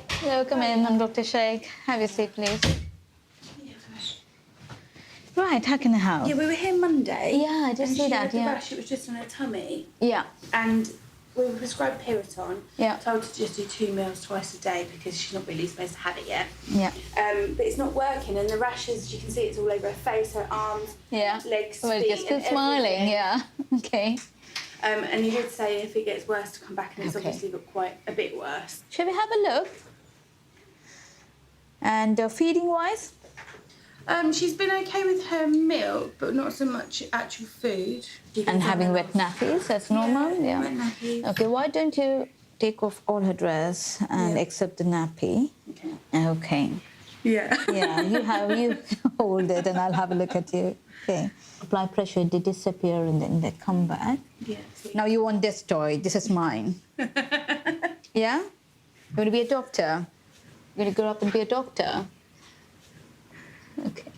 Hello, come in. I'm Dr. Sheikh. Have your seat, please. Right, how can I help? Yeah, we were here Monday. Yeah, I just see that, The yeah. rash, it was just on her tummy. Yeah. And we were prescribed Piriton. Yeah. Told to just do 2 meals twice a day because she's not really supposed to have it yet. Yeah. But it's not working, and the rashes, as you can see, it's all over her face, her arms, Yeah. legs, Well, feet, just still and smiling, everything. yeah. Okay. And he did say if it gets worse to come back, and it's Okay. obviously got quite a bit worse. Shall we have a look? And feeding-wise? She's been okay with her milk, but not so much actual food. And having wet nappies, that's normal? Yeah. Wet nappies. Okay, why don't you take off all her dress and accept the nappy? Okay. Okay. Yeah. Yeah, you hold it and I'll have a look at you. Okay. Apply pressure, they disappear and then they come back. Yeah. Sweet. Now you want this toy, this is mine. Yeah? You want to be a doctor? You're going to grow up and be a doctor? Okay.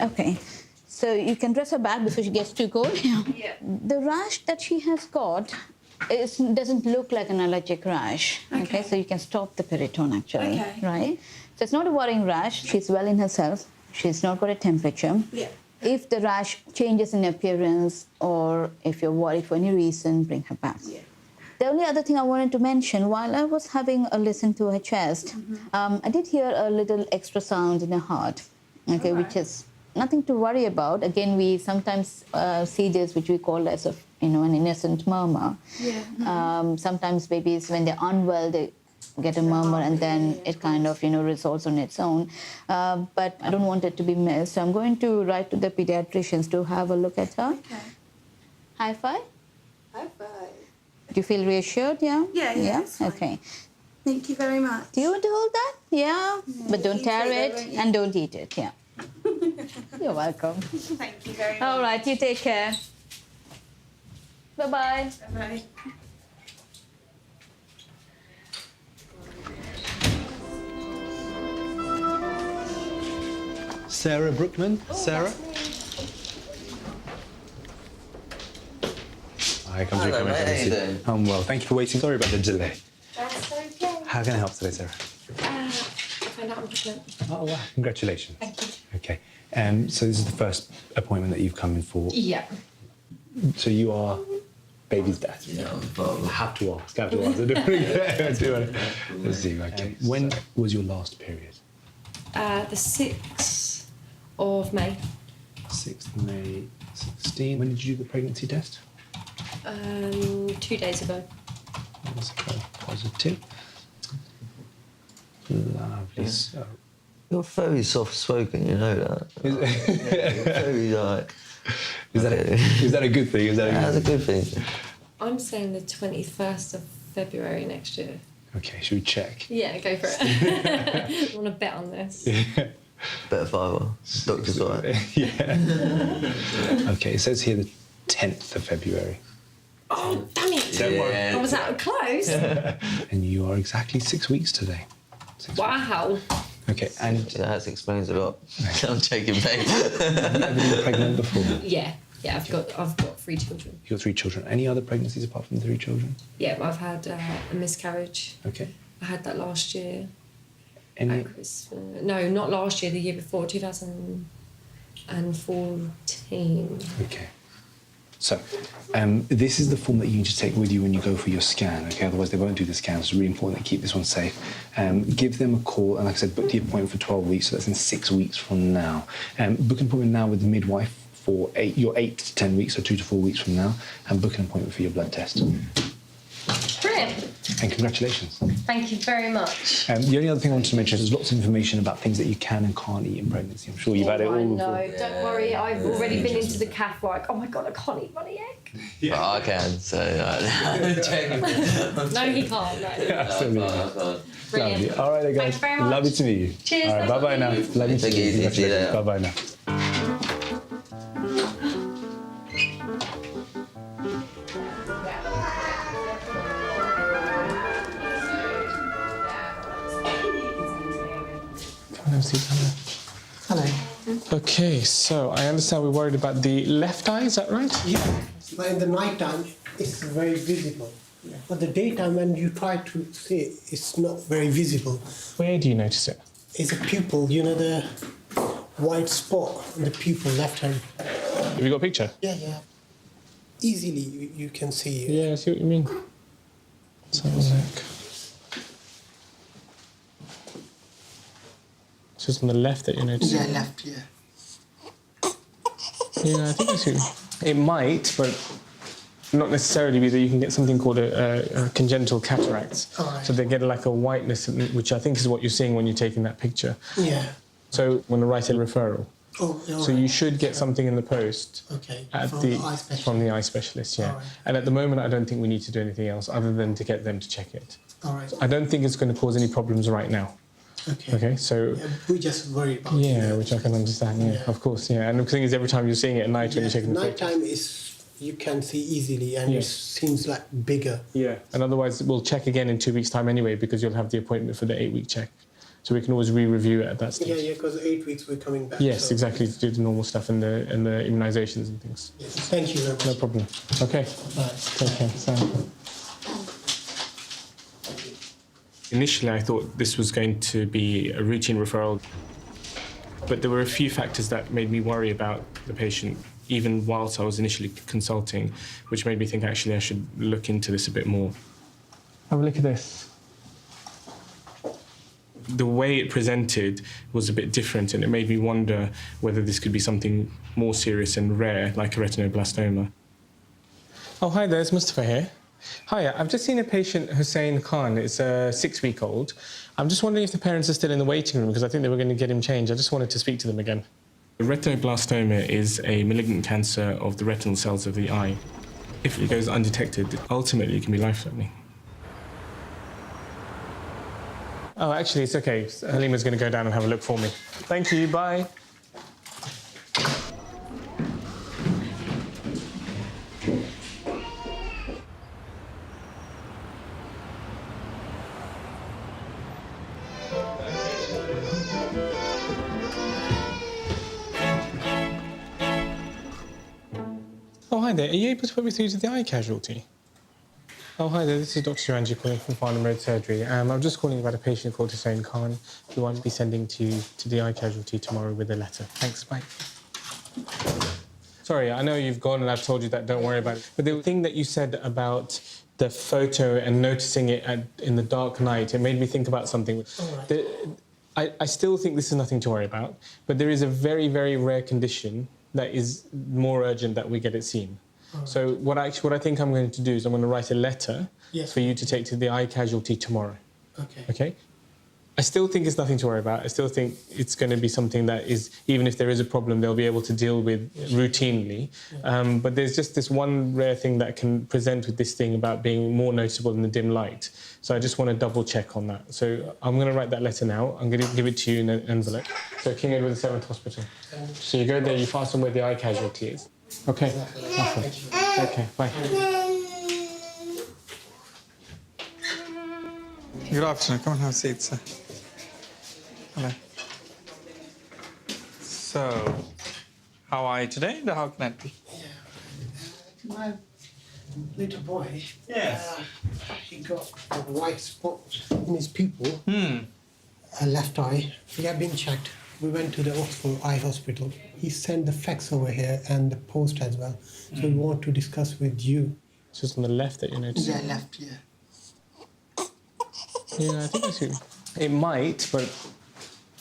Okay, so you can dress her back before she gets too cold. Yeah. The rash that she has got doesn't look like an allergic rash. Okay, so you can stop the Piriton actually, Okay. right? So it's not a worrying rash. She's well in herself. She's not got a temperature. Yeah. If the rash changes in appearance or if you're worried for any reason, bring her back. Yeah. The only other thing I wanted to mention, while I was having a listen to her chest, I did hear a little extra sound in her heart, okay, which is nothing to worry about. Again, we sometimes see this, which we call as an innocent murmur. Yeah. Sometimes babies, when they're unwell, they get a murmur and then it kind of, resolves on its own. But I don't want it to be missed. So I'm going to write to the pediatricians to have a look at her. Okay. High five? High five. Do you feel reassured? Yeah? Yeah, it's fine. Okay. Thank you very much. Do you want to hold that? Yeah. But don't eat tear it, it though, won't you? and don't eat it. Yeah. You're welcome. Thank you very much. All right. You take care. Bye-bye. Bye. Sarah Brookman. Sarah. Hi, comes Hello, mate. How you doing? I'm well. Thank you for waiting. Sorry about the delay. That's okay. How can I help today, Sarah? I found out I'm pregnant. Oh, wow. Congratulations. Thank you. Okay. So this is the first appointment that you've come in for. Yeah. So you are baby's dad. Yeah, I have to ask. I do. Let's see. Okay. When was your last period? The 6th of May. 6th May 16. When did you do the pregnancy test? 2 days ago. That's positive. Lovely. So, You're very soft-spoken, you know that. Yeah, you're very like. is that a good thing? Is that That's a good thing. I'm saying the 21st of February next year. Okay, should we check? Yeah, go for it. I want to bet on this. Better father. Doctor's right. Yeah. Okay, it says here the 10th of February. Oh, damn it. Don't worry. I was that close. And you are exactly 6 weeks today. 6 weeks. Wow. Okay, and Yeah, that explains a lot. I'm taking pain. have you ever been pregnant before? Yeah. Yeah, I've got 3 children. You've got 3 children. Any other pregnancies apart from the 3 children? Yeah, I've had a miscarriage. Okay. I had that last year. Any? At Christmas. No, not last year, the year before, 2014. Okay. So, this is the form that you need to take with you when you go for your scan, okay? Otherwise, they won't do the scan. So it's really important to keep this one safe. Give them a call, and like I said, book the appointment for 12 weeks, so that's in 6 weeks from now. Book an appointment now with the midwife for your 8 to 10 weeks, so 2 to 4 weeks from now, and book an appointment for your blood test. Brilliant. And congratulations. Thank you very much. The only other thing I wanted to mention is there's lots of information about things that you can and can't eat in pregnancy. I'm sure you've had it all I before. know, don't worry, I've already been into the calf like, oh my God, I can't eat runny egg. But I can, so. No, he can't, no. Absolutely. Brilliant. Lovely. All right, then, guys. Thanks very much. Lovely to meet you. Cheers, All right, thank bye-bye now. you. Lovely to Take meet it you. easy, see you later. Bye-bye now. Come on, Susanna. Hello. Okay, so I understand we're worried about the left eye, is that right? Yeah, but in the night time, it's very visible. But the daytime, when you try to see, it's not very visible. Where do you notice it? It's a pupil, you know, the white spot on the pupil, left hand. Have you got a picture? Yeah, yeah. Easily you can see it. Yeah, I see what you mean. Let's have a look. It's just on the left that you're noticing? Yeah, left, yeah. Yeah, I think I see. It might, but not necessarily be that you can get something called a congenital cataracts. Alright. So they get like a whiteness, which I think is what you're seeing when you're taking that picture. Yeah. So I'm going to write a referral. Oh, yeah. So you should get something in the post Okay, at from the eye specialist. from the eye specialist, yeah. Alright. And at the moment, I don't think we need to do anything else other than to get them to check it. All right. I don't think it's going to cause any problems right now. Okay. Okay, so Yeah, we just worry about yeah, it. which I can understand. Yeah, of course. Yeah, and the thing is, every time you're seeing it at night when you're checking the pictures. Nighttime is you can see easily, and Yeah. it seems like bigger. Yeah, and otherwise we'll check again in 2 weeks' time anyway, because you'll have the appointment for the 8-week check. So we can always re-review it at that stage. Yeah, yeah, because 8 weeks we're coming back. Yes, so- exactly, to do the normal stuff and the immunisations and things. Yes, thank you very much. No problem. Okay, Bye. take care. Sam. Initially, I thought this was going to be a routine referral, but there were a few factors that made me worry about the patient, even whilst I was initially consulting, which made me think actually I should look into this a bit more. Have a look at this. The way it presented was a bit different, and it made me wonder whether this could be something more serious and rare, like a retinoblastoma. Oh, hi there, it's Mustafa here. Hi, I've just seen a patient, Hussein Khan. It's a 6-week-old. I'm just wondering if the parents are still in the waiting room, because I think they were going to get him changed. I just wanted to speak to them again. Retinoblastoma is a malignant cancer of the retinal cells of the eye. If it goes undetected, ultimately it can be life-threatening. Oh, actually, it's okay. Halima's going to go down and have a look for me. Thank you, bye. Oh, hi there. Are you able to put me through to the eye casualty? Oh, hi there. This is Dr. Suranji calling from Farnham Road Surgery. I'm just calling about a patient called Hussein Khan who I'll be sending to the eye casualty tomorrow with a letter. Thanks, bye. Sorry, I know you've gone and I've told you that, don't worry about it. But the thing that you said about the photo and noticing it in the dark night, it made me think about something. I still think this is nothing to worry about, but there is a very, very rare condition that is more urgent that we get it seen. So what I think I'm going to do is I'm going to write a letter for you to take to the eye casualty tomorrow. Okay. Okay? I still think it's nothing to worry about. I still think it's going to be something that is, even if there is a problem, they'll be able to deal with routinely. But there's just this one rare thing that can present with this thing about being more noticeable in the dim light. So I just want to double check on that. So I'm going to write that letter now. I'm going to give it to you in an envelope. So King Edward VII Hospital. So you go there, you pass on where the eye casualty is. Okay. Awesome. Okay, bye. Good afternoon. Come and have a seat, sir. Hello. So, how are you today? How can I be? My little boy, Yes. he got a white spot in his pupil, a left eye. He had been checked. We went to the Oxford Eye Hospital. He sent the fax over here and the post as well. So we want to discuss with you. It's just on the left that you're noticing. Yeah, left, yeah. Yeah, I think I see. It might, but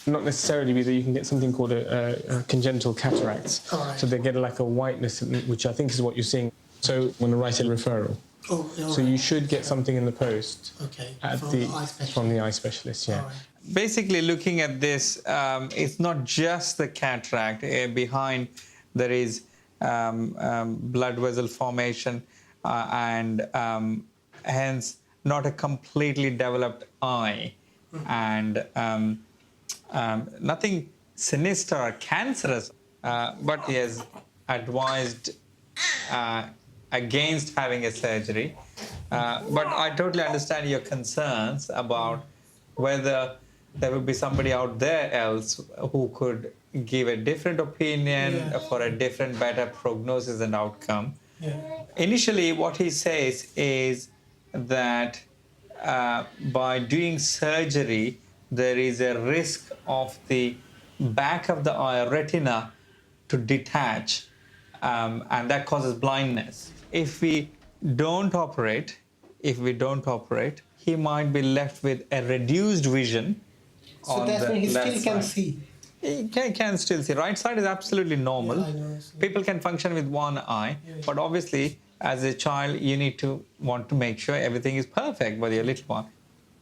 not necessarily be that you can get something called a congenital cataracts. Alright. So they get like a whiteness, which I think is what you're seeing. So I'm going to write a referral. Oh, yeah. So you should get something in the post Okay, at from the eye specialist. from the eye specialist, yeah. Alright. Basically, looking at this, it's not just the cataract. Behind there is blood vessel formation and hence not a completely developed eye, and nothing sinister or cancerous, but he has advised against having a surgery. But I totally understand your concerns about whether there will be somebody out there else who could give a different opinion for a different, better prognosis and outcome. Initially, what he says is that by doing surgery, there is a risk of the back of the eye retina to detach, and that causes blindness. If we don't operate, he might be left with a reduced vision. So that's when he still can see. He can still see. Right side is absolutely normal. Yeah, I know. People can function with one eye, but obviously, as a child, you need to want to make sure everything is perfect with your little one.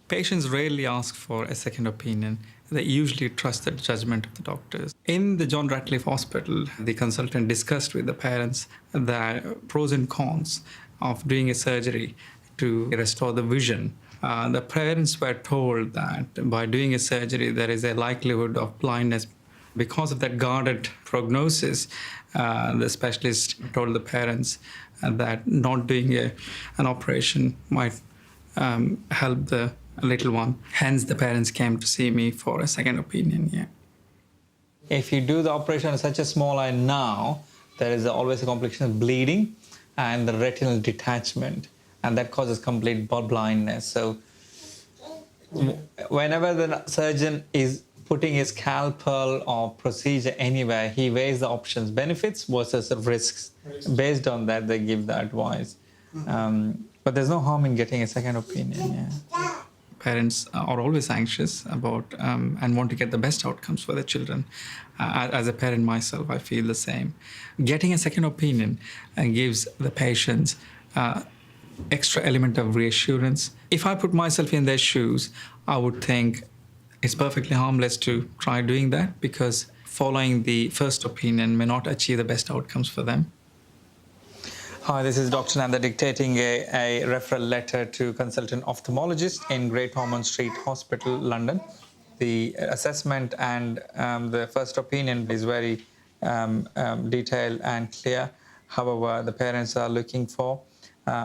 Patients rarely ask for a second opinion. They usually trust the judgment of the doctors. In the John Ratcliffe Hospital, the consultant discussed with the parents the pros and cons of doing a surgery to restore the vision. The parents were told that by doing a surgery, there is a likelihood of blindness. Because of that guarded prognosis, the specialist told the parents that not doing an operation might help the little one. Hence, the parents came to see me for a second opinion. Yeah. If you do the operation on such a small eye now, there is always a complication of bleeding and the retinal detachment, and that causes complete blindness. So, whenever the surgeon is putting his scalpel or procedure anywhere, he weighs the options, benefits versus the risks. Based on that, they give the advice. But there's no harm in getting a second opinion. Yeah. Parents are always anxious about and want to get the best outcomes for their children. As a parent myself, I feel the same. Getting a second opinion gives the patients extra element of reassurance. If I put myself in their shoes, I would think it's perfectly harmless to try doing that, because following the first opinion may not achieve the best outcomes for them. Hi, this is Dr. Nanda dictating a referral letter to consultant ophthalmologist in Great Ormond Street Hospital, London. The assessment and the first opinion is very detailed and clear. However, the parents are looking for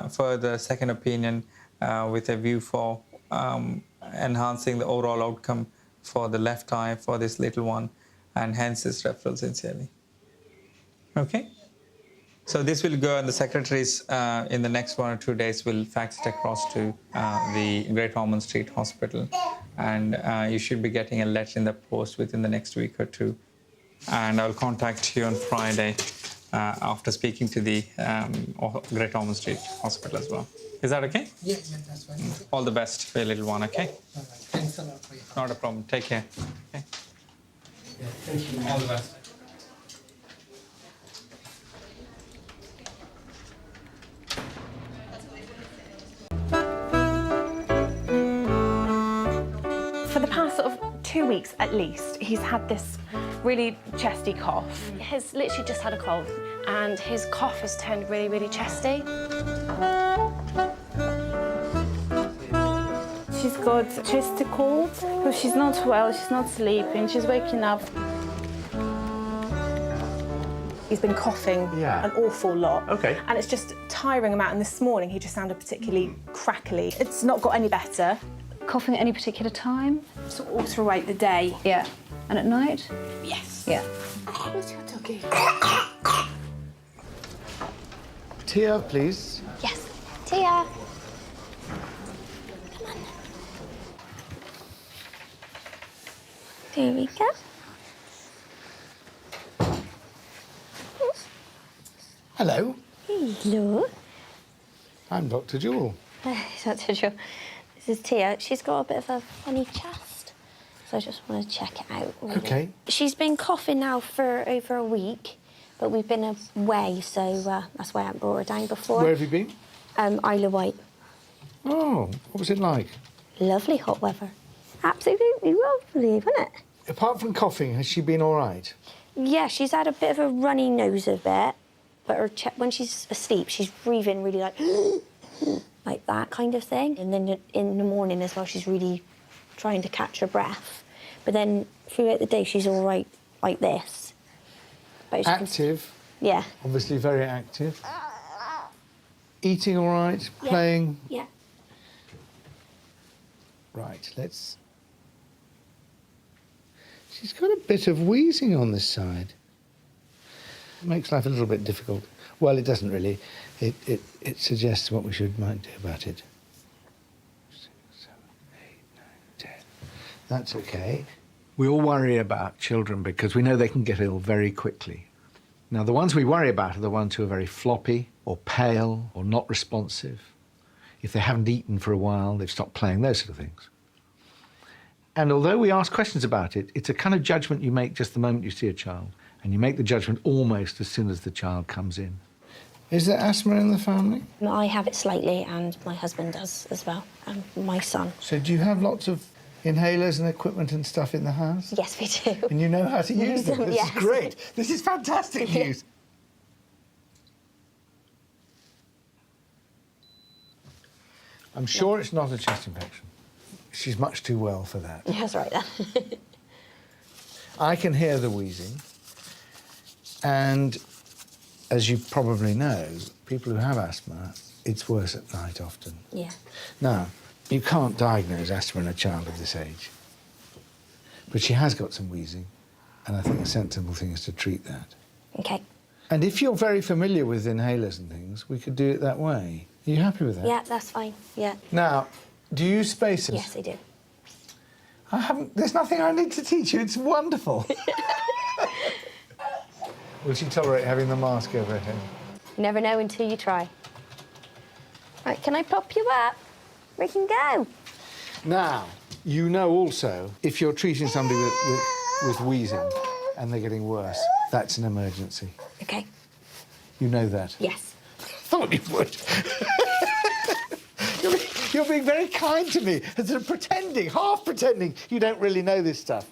further second opinion with a view for enhancing the overall outcome for the left eye for this little one, and hence this referral sincerely. Okay? So this will go, and the secretaries in the next 1 or 2 days will fax it across to the Great Ormond Street Hospital, and you should be getting a letter in the post within the next week or two. And I'll contact you on Friday after speaking to the Great Ormond Street Hospital as well. Is that okay? Yeah, that's fine. All the best for your little one, okay? All right. Thanks a lot for your help. Not a problem. Take care. Okay. Yeah, thank you. All the best. For the past sort of 2 weeks at least, he's had this really chesty cough. He's literally just had a cold and his cough has turned really, really chesty. She's got chesty cold, so she's not well, she's not sleeping, she's waking up. He's been coughing an awful lot. Okay. And it's just tiring him out. And this morning he just sounded particularly crackly. It's not got any better. Coughing at any particular time? So all throughout the day. Yeah. And at night? Yes. Yeah. Where's your doggy? Tia, please. Yes. Tia. There we go. Hello. Hello. I'm Dr. Jewell. Dr. Joe. This is Tia. She's got a bit of a funny chest, so I just want to check it out. Really. Okay. She's been coughing now for over a week, but we've been away, so that's why I haven't brought her down before. Where have you been? Isle of Wight. Oh, what was it like? Lovely hot weather. Absolutely lovely, wasn't it? Apart from coughing, has she been all right? Yeah, she's had a bit of a runny nose a bit, but when she's asleep, she's breathing really like like that kind of thing. And then in the morning as well, she's really trying to catch her breath. But then throughout the day, she's all right like this. But Active? Yeah. Obviously very active. Eating all right? Yeah. Playing? Yeah. Right, let's She's got a bit of wheezing on this side. It makes life a little bit difficult. Well, it doesn't really. It suggests what we might do about it. 6, 7, 8, 9, 10. That's okay. We all worry about children because we know they can get ill very quickly. Now, the ones we worry about are the ones who are very floppy or pale or not responsive. If they haven't eaten for a while, they've stopped playing, those sort of things. And although we ask questions about it, it's a kind of judgment you make just the moment you see a child. And you make the judgment almost as soon as the child comes in. Is there asthma in the family? I have it slightly, and my husband does as well, and my son. So do you have lots of inhalers and equipment and stuff in the house? Yes, we do. And you know how to use them? This Yes. is great. This is fantastic news. I'm sure it's not a chest infection. She's much too well for that. That's right then. I can hear the wheezing. And as you probably know, people who have asthma, it's worse at night often. Yeah. Now, you can't diagnose asthma in a child of this age. But she has got some wheezing, and I think a sensible thing is to treat that. Okay. And if you're very familiar with inhalers and things, we could do it that way. Are you happy with that? Yeah, that's fine. Yeah. Now, do you use spacers? Yes, I do. There's nothing I need to teach you. It's wonderful. Will she tolerate having the mask over her head? You never know until you try. Right, can I pop you up? We can go. Now, you know also, if you're treating somebody with wheezing and they're getting worse, that's an emergency. Okay. You know that? Yes. Thought you would. You're being very kind to me, and sort of pretending, half pretending you don't really know this stuff.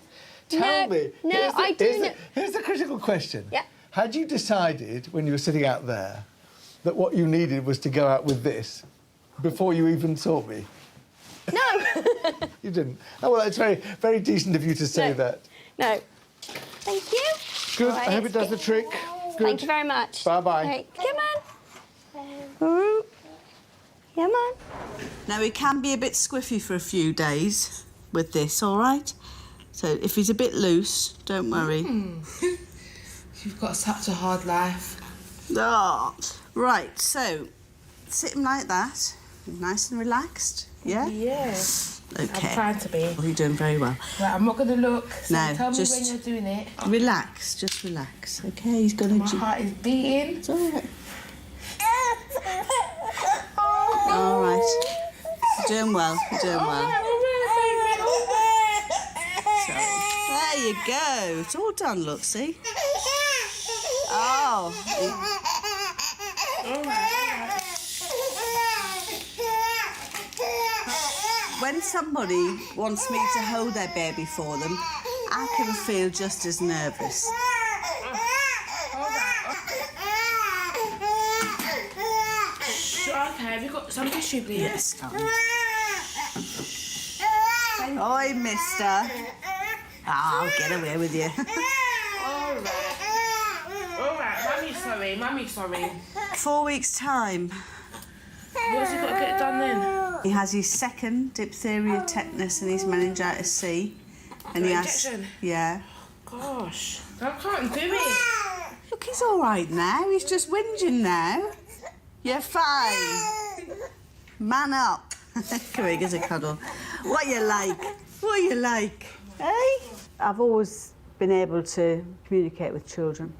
Tell me. No, I do know. Here's the critical question. Yeah. Had you decided, when you were sitting out there, that what you needed was to go out with this before you even saw me? No. You didn't. Oh, well, it's very, very decent of you to say that. No. Thank you. Good. Right, I hope it does the trick. Good. Thank you very much. Bye-bye. Right, come on. Come on. Now, he can be a bit squiffy for a few days with this, all right? So if he's a bit loose, don't worry. You've got such a hard life. Oh. Right, so sit him like that, nice and relaxed, yeah? Yes. Okay. I'm trying to be. Well, you're doing very well. Right, I'm not going to look. So No, tell just me when you're doing it. Relax, just relax, okay? He's going to... My heart is beating. It's all right. All right. You're doing well, you're doing well. There you go. It's all done, look, see? Oh. When somebody wants me to hold their baby for them, I can feel just as nervous. Okay, have you got some tissue, please? Yes, darling. Oi, mister. I'll get away with you. All right, Mummy's sorry. 4 weeks' time. What's he got to get done then? He has his second diphtheria, tetanus, and his meningitis C. And he has... Injection? Yeah. Gosh, I can't do it. Look, he's all right now. He's just whinging now. You're fine. Man up. Come here, give us a cuddle. What you like? What you like? Hey? I've always been able to communicate with children.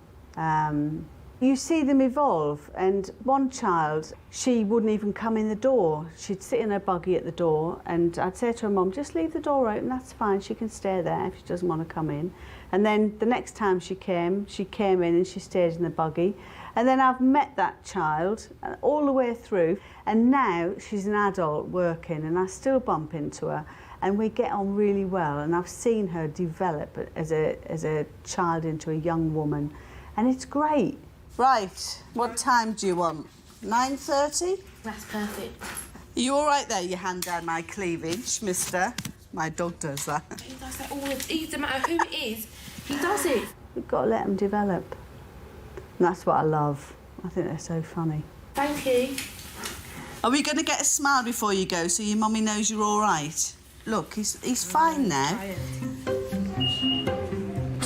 You see them evolve, and one child, she wouldn't even come in the door. She'd sit in her buggy at the door, and I'd say to her mum, just leave the door open, that's fine, she can stay there if she doesn't want to come in. And then the next time she came in and she stayed in the buggy. And then I've met that child all the way through, and now she's an adult working, and I still bump into her, and we get on really well, and I've seen her develop as a child into a young woman, and it's great. Right, what time do you want? 9:30? That's perfect. Are you all right there, your hand down my cleavage, mister? My dog does that. He does that all the time. It doesn't matter who it is, he does it. You've got to let them develop. And that's what I love. I think they're so funny. Thank you. Are we going to get a smile before you go so your mummy knows you're all right? Look, he's fine now.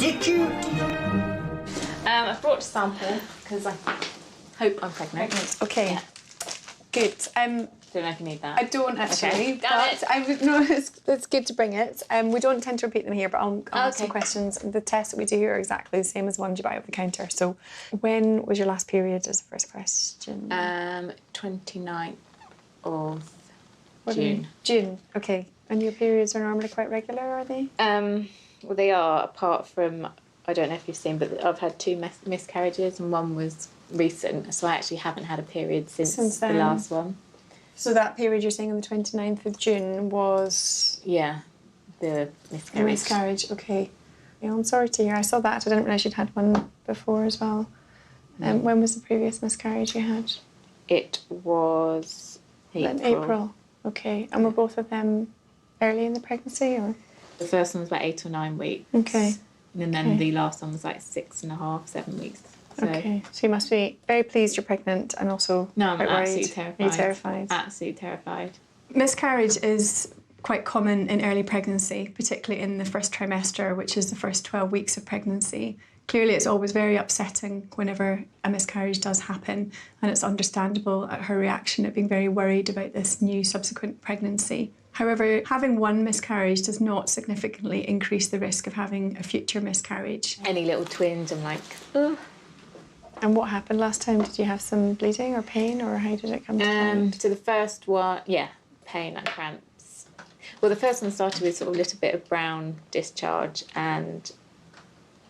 You're cute. I've brought a sample because I hope I'm pregnant. Okay. Yeah. Good. Don't know if you need that. I don't actually, Okay. Got but it. I would know it's good to bring it. We don't tend to repeat them here, but I'll ask some Okay. questions. The tests that we do here are exactly the same as the ones you buy over the counter. So, when was your last period? Is the first question. 29th of What do you June. mean? June. Okay. And your periods are normally quite regular, are they? Well, they are, apart from, I don't know if you've seen, but I've had 2 miscarriages and one was recent, so I actually haven't had a period since the then. last one. So that period you're saying on the 29th of June was... Yeah, the miscarriage. Miscarriage, okay. Yeah, I'm sorry to hear. I saw that. I didn't realise you'd had one before as well. When was the previous miscarriage you had? It was April. Okay. And were both of them early in the pregnancy, or...? The first one was about 8 or 9 weeks. Okay. And then the last one was like 6.5, 7 weeks. So. Okay. So you must be very pleased you're pregnant and also No, I'm quite worried. absolutely terrified. Are you terrified? Absolutely terrified. Miscarriage is quite common in early pregnancy, particularly in the first trimester, which is the first 12 weeks of pregnancy. Clearly, it's always very upsetting whenever a miscarriage does happen, and it's understandable at her reaction at being very worried about this new subsequent pregnancy. However, having one miscarriage does not significantly increase the risk of having a future miscarriage. Any little twinge, I'm like, ugh. And what happened last time? Did you have some bleeding or pain, or how did it come to light? So the first one, yeah, pain and cramps. Well, the first one started with sort of a little bit of brown discharge, and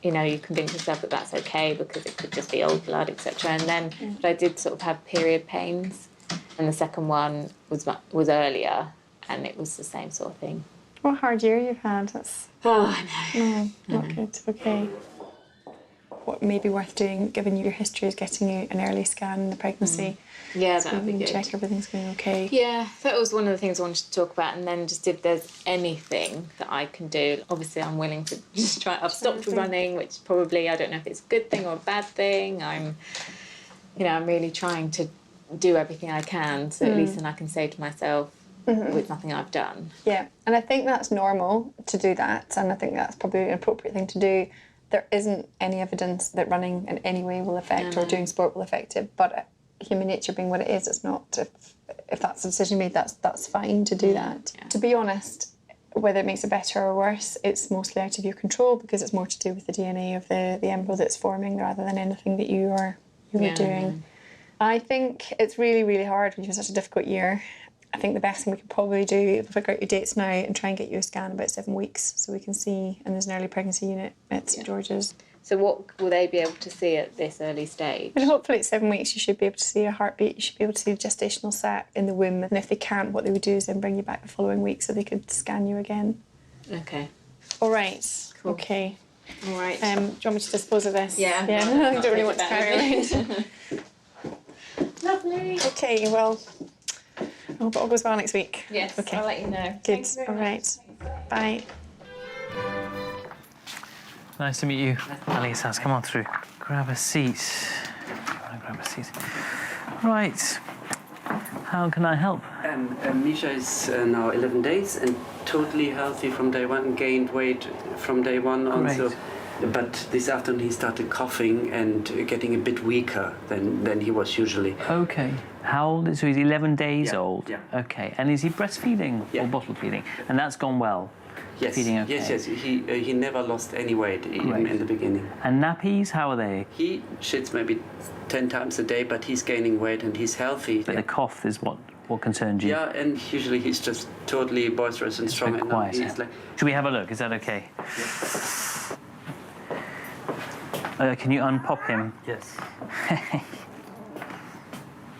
you know, you convince yourself that that's okay because it could just be old blood, etc. And then, but I did sort of have period pains, and the second one was earlier, and it was the same sort of thing. What a hard year you've had. That's... Oh, I know. No, not good. Okay. What may be worth doing, given your history, is getting you an early scan in the pregnancy. Yeah, so that'd be good. Check everything's going okay. Yeah, that was one of the things I wanted to talk about, and then just if there's anything that I can do. Obviously, I'm willing to just try. I've stopped running, which probably, I don't know if it's a good thing or a bad thing. I'm really trying to do everything I can, so at least then I can say to myself, with nothing I've done. Yeah, and I think that's normal to do that, and I think that's probably an appropriate thing to do. There isn't any evidence that running in any way will affect or doing sport will affect it, but human nature being what it is, it's not. If that's a decision made, that's fine to do that. Yeah. To be honest, whether it makes it better or worse, it's mostly out of your control because it's more to do with the DNA of the embryo that's forming rather than anything that you were doing. I think it's really, really hard when you've had such a difficult year. I think the best thing we could probably do is figure out your dates now and try and get you a scan about 7 weeks so we can see, and there's an early pregnancy unit at St George's. So what will they be able to see at this early stage? And hopefully at 7 weeks you should be able to see a heartbeat, you should be able to see a gestational sac in the womb, and if they can't, what they would do is then bring you back the following week so they could scan you again. Okay. All right. Cool. Okay. All right. Do you want me to dispose of this? Yeah. I don't really want to carry around. Lovely. Okay, well, I hope it all goes well next week. Yes, okay. I'll let you know. Good. Thanks very All much. right. Bye. Nice to meet you. Ali's house. Come on through. Grab a seat. You want to grab a seat? Right. How can I help? Misha is now 11 days and totally healthy from day one, gained weight from day one on. Great. So, but this afternoon he started coughing and getting a bit weaker than he was usually. Okay. How old is he? So he's 11 days old? Yeah. Okay. And is he breastfeeding or bottle feeding? And that's gone well? Yes, Feeding okay? yes. He never lost any weight even in the beginning. And nappies, how are they? He shits maybe 10 times a day, but he's gaining weight and he's healthy. But the cough is what concerns you? Yeah, and usually he's just totally boisterous and strong. And quiet. he's like, Should we have a look? Is that okay? Can you unpop him? Yes.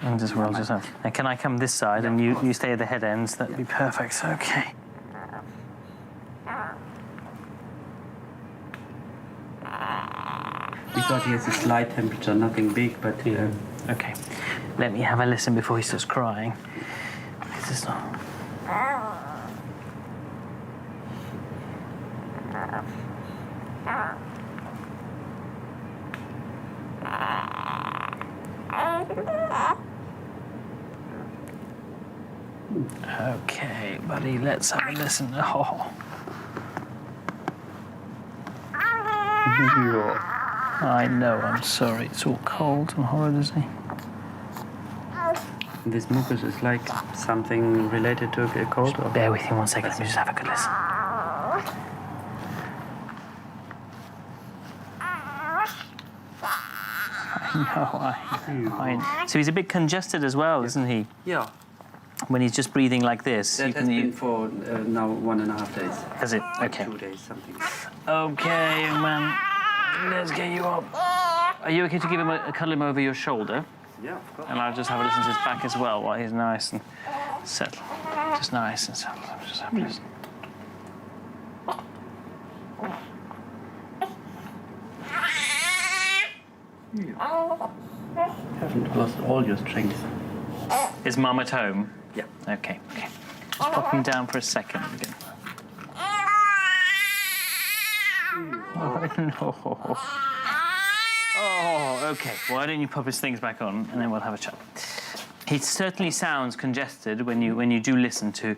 And just roll yourself. Now, can I come this side and you stay at the head ends? That'd be perfect. Okay. We thought he has a slight temperature, nothing big, but... Okay. Let me have a listen before he starts crying. Because it's not... Okay, buddy, let's have a listen. Oh. I know, I'm sorry. It's all cold and horrid, isn't he? This mucus is like something related to a cold? Or? Bear with me 1 second, let me just have a good listen. I know. So he's a bit congested as well, isn't he? Yeah. When he's just breathing like this. That has been for now 1.5 days. Has it? Okay. 2 days, something. Okay, young man. Let's get you up. Are you okay to give him cuddle him over your shoulder? Yeah, of course. And I'll just have a listen to his back as well while he's nice and settled. Just nice and settled. Just have a listen. You haven't lost all your strength. Is Mum at home? Yeah. Okay, okay. Just pop him down for a second again. Oh, no. Oh, okay. Why don't you pop his things back on and then we'll have a chat. He certainly sounds congested when you do listen to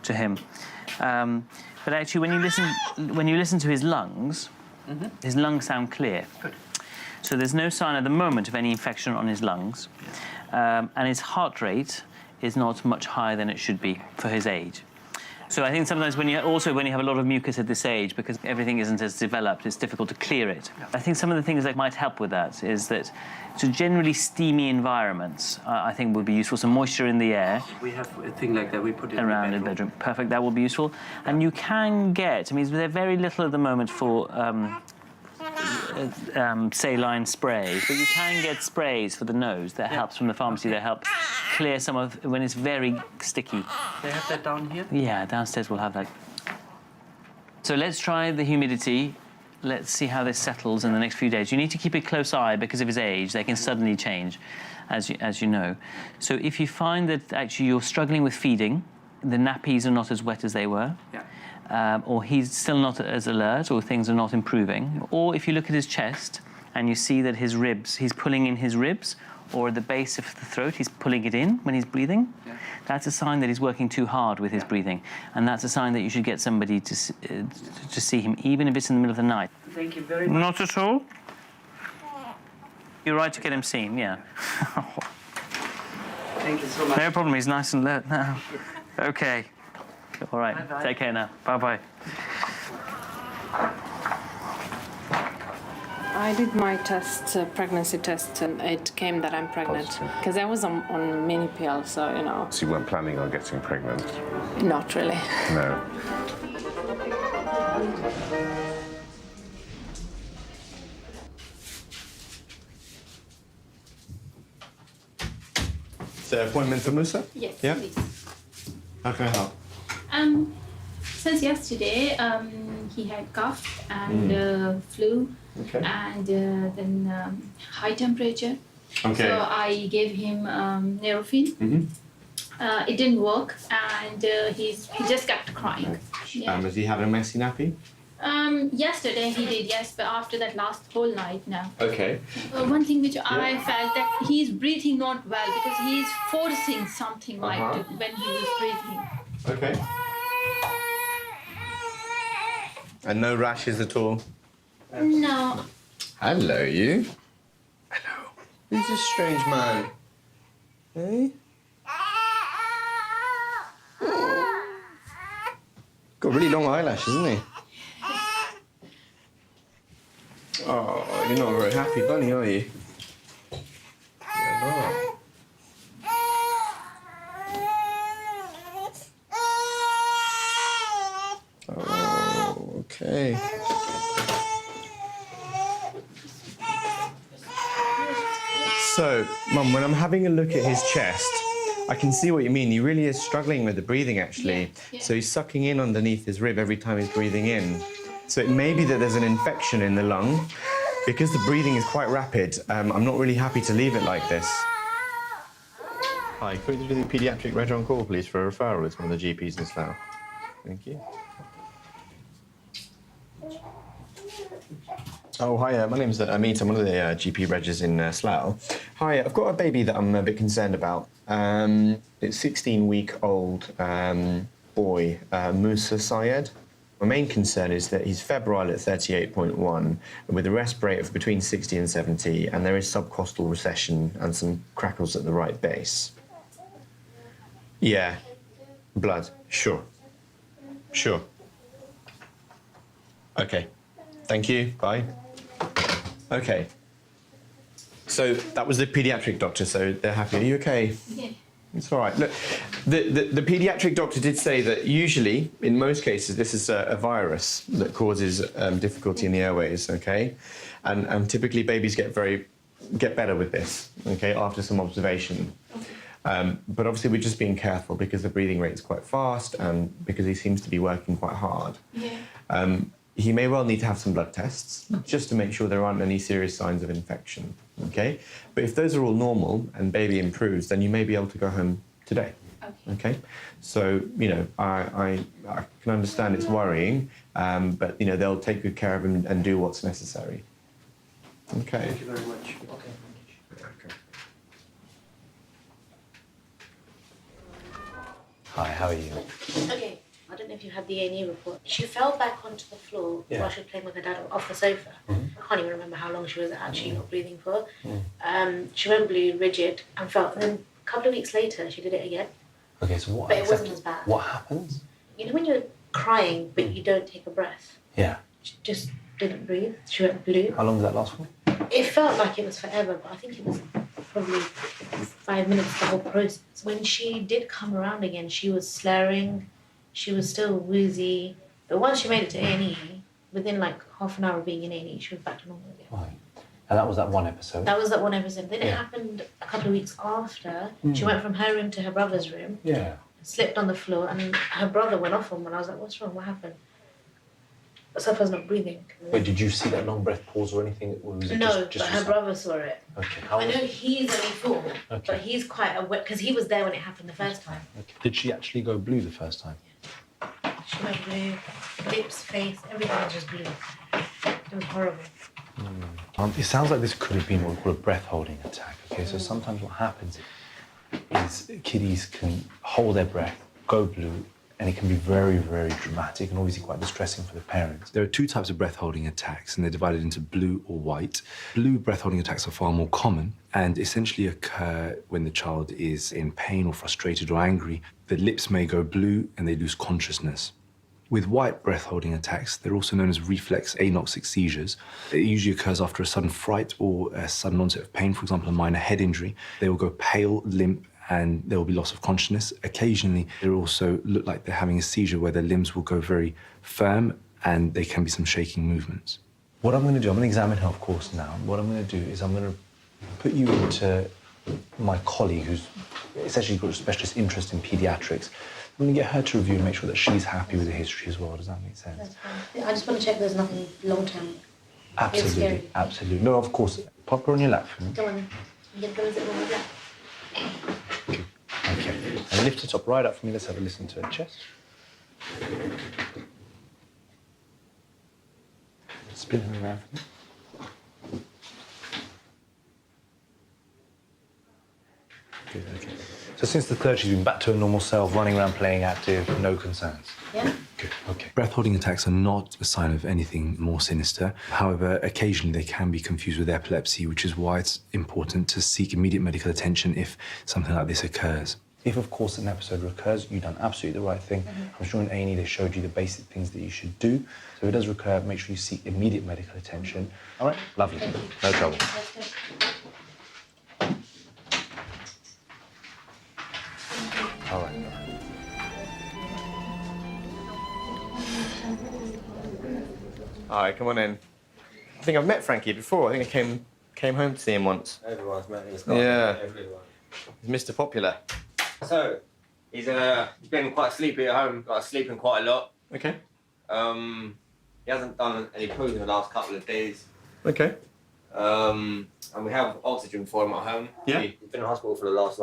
him. But actually, when you listen to his lungs, his lungs sound clear. Good. So there's no sign at the moment of any infection on his lungs, and his heart rate is not much higher than it should be for his age. So I think sometimes when you have a lot of mucus at this age, because everything isn't as developed, it's difficult to clear it. Yeah. I think some of the things that might help with that is that, so generally steamy environments, I think would be useful. Some moisture in the air. We have a thing like that we put in around the bedroom. Perfect, that will be useful. And you can get, I mean, there's very little at the moment for saline sprays, but you can get sprays for the nose that helps from the pharmacy that help clear some of when it's very sticky. They have that down here? Yeah, downstairs we'll have that. So let's try the humidity. Let's see how this settles in the next few days. You need to keep a close eye because of his age. They can suddenly change, as you know. So if you find that actually you're struggling with feeding, the nappies are not as wet as they were, or he's still not as alert, or things are not improving, or if you look at his chest and you see that his ribs, he's pulling in his ribs, or at the base of the throat, he's pulling it in when he's breathing, that's a sign that he's working too hard with his breathing, and that's a sign that you should get somebody to see him, even if it's in the middle of the night. Thank you very much. Not at all. You're right to get him seen, yeah. Thank you so much. No problem, he's nice and alert now. Okay. All right, bye-bye. Take care now. Bye-bye. I did my test, pregnancy test, and it came that I'm pregnant. Because I was on mini pill, so, you know. So you weren't planning on getting pregnant? Not really. No. So appointment for Musa? Yes, yeah? please. How can I help? Since yesterday, he had cough and flu, and then high temperature. Okay. So I gave him Nurofen. It didn't work, and he just kept crying. Yeah. Has he had a messy nappy? Yesterday he did, yes, but after that last whole night now. Okay. One thing which I felt that he's breathing not well because he's forcing something like when he was breathing. Okay. And no rashes at all? No. Hello, you. Hello. Who's this strange man? Hey? Got really long eyelashes, isn't he? Oh, you're not a very happy bunny, are you? You're not. Oh, okay. So, Mum, when I'm having a look at his chest, I can see what you mean. He really is struggling with the breathing, actually. Yeah. So he's sucking in underneath his rib every time he's breathing in. So it may be that there's an infection in the lung. Because the breathing is quite rapid, I'm not really happy to leave it like this. Hi, could you do the paediatric reg on call, please, for a referral? It's one of the GPs in Slough. Thank you. Oh, hi, my name's Amit. I'm one of the GP regs in Slough. Hi, I've got a baby that I'm a bit concerned about. It's 16-week-old boy, Musa Syed. My main concern is that he's febrile at 38.1 with a rest rate of between 60 and 70, and there is subcostal recession and some crackles at the right base. Yeah, blood, sure. Sure. Okay, thank you, bye. Okay. So that was the paediatric doctor, so they're happy. Are you okay? Yeah. It's all right. Look, the paediatric doctor did say that usually, in most cases, this is a virus that causes difficulty in the airways, okay? And typically babies get better with this, okay, after some observation. But obviously we're just being careful because the breathing rate is quite fast and because he seems to be working quite hard. Yeah. He may well need to have some blood tests just to make sure there aren't any serious signs of infection, okay? But if those are all normal and baby improves, then you may be able to go home today, okay? So, you know, I can understand it's worrying, but, you know, they'll take good care of him and do what's necessary. Okay. Thank you very much. Okay. Hi, how are you? Okay, I don't know if you had the A&E report. She fell back onto the floor while she was playing with her dad off the sofa. I can't even remember how long she was actually not breathing for. She went blue, rigid, and fell. And then a couple of weeks later, she did it again. Okay, so what? But it wasn't as bad. What happens? You know when you're crying but you don't take a breath? Yeah. She just didn't breathe. She went blue. How long does that last for? It felt like it was forever, but I think it was probably 5 minutes, the whole process. When she did come around again, she was slurring, she was still woozy. But once she made it to A&E, within like half an hour of being in A&E, she was back to normal again. Right. And that was that one episode? That was that one episode. Then it Yeah. happened a couple of weeks after. Mm. She went from her room to her brother's room, Yeah. slipped on the floor, and her brother went off on one. I was like, what's wrong? What happened? But Safa's not breathing. Wait, did you see that long breath pause or anything? Or was it No, just but her brother saw it. Okay. How I was know he's only 4, Okay. but he's quite aware because he was there when it happened the first time. Okay. Did she actually go blue the first time? She went blue, lips, face, everything was just blue. It was horrible. It sounds like this could have been what we call a breath-holding attack. Okay, so sometimes what happens is kiddies can hold their breath, go blue, and it can be very, very dramatic and obviously quite distressing for the parents. There are 2 types of breath-holding attacks, and they're divided into blue or white. Blue breath-holding attacks are far more common and essentially occur when the child is in pain or frustrated or angry. The lips may go blue and they lose consciousness. With white breath-holding attacks, they're also known as reflex anoxic seizures. It usually occurs after a sudden fright or a sudden onset of pain, for example, a minor head injury. They will go pale, limp, and there will be loss of consciousness. Occasionally, they also look like they're having a seizure where their limbs will go very firm and there can be some shaking movements. What I'm going to do, I'm going to examine her, of course, now. What I'm going to do is I'm going to put you into my colleague who's essentially got a specialist interest in paediatrics. I'm going to get her to review and make sure that she's happy with the history as well. Does that make sense? That's fine. I just want to check there's nothing long-term. Absolutely, absolutely. No, of course. Pop her on your lap for me. Go on then. You get those at one lap. Okay. And lift it up right up for me. Let's have a listen to her chest. Spin her around for me. Good, okay. So since the 3rd, she's been back to her normal self, running around, playing active, no concerns? Yeah. Good, okay. Breath-holding attacks are not a sign of anything more sinister. However, occasionally they can be confused with epilepsy, which is why it's important to seek immediate medical attention if something like this occurs. If, of course, an episode recurs, you've done absolutely the right thing. I'm sure in A&E they showed you the basic things that you should do. So if it does recur, make sure you seek immediate medical attention. All right? Lovely. No trouble. All right. All right, come on in. I think I've met Frankie before. I think I came home to see him once. Everyone's met him. Yeah. Everyone. He's Mr. Popular. So, he's been quite sleepy at home, sleeping quite a lot. Okay. He hasn't done any poo in the last couple of days. Okay. And we have oxygen for him at home. Yeah. He's been in hospital for the last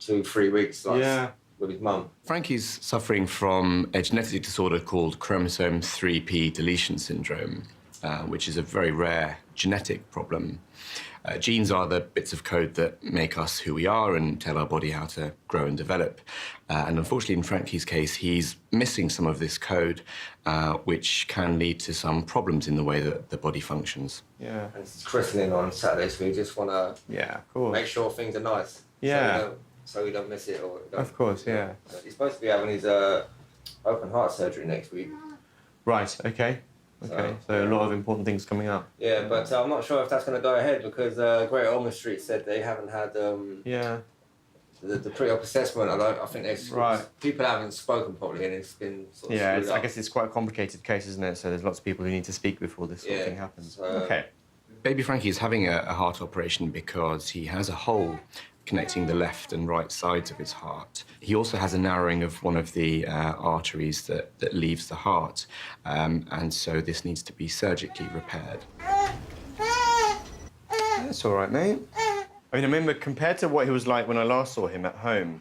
2-3 weeks. Yeah. With his mum. Frankie's suffering from a genetic disorder called chromosome 3p deletion syndrome, which is a very rare genetic problem. Genes are the bits of code that make us who we are and tell our body how to grow and develop. And unfortunately, in Frankie's case, he's missing some of this code, which can lead to some problems in the way that the body functions. Yeah. And it's christening on Saturday, so we just want to make sure things are nice. Yeah. So we don't miss it. Or don't, of course, yeah. He's supposed to be having his open heart surgery next week. Right, okay. Okay, so a lot of important things coming up. Yeah, but I'm not sure if that's going to go ahead because Great Ormond Street said they haven't had the pre-op assessment. I think people haven't spoken properly and it's been sort of screwed up. I guess it's quite a complicated case, isn't it? So there's lots of people who need to speak before this sort of thing happens. Okay. Baby Frankie is having a heart operation because he has a hole connecting the left and right sides of his heart. He also has a narrowing of one of the arteries that leaves the heart, and so this needs to be surgically repaired. That's all right, mate. I mean, I remember compared to what he was like when I last saw him at home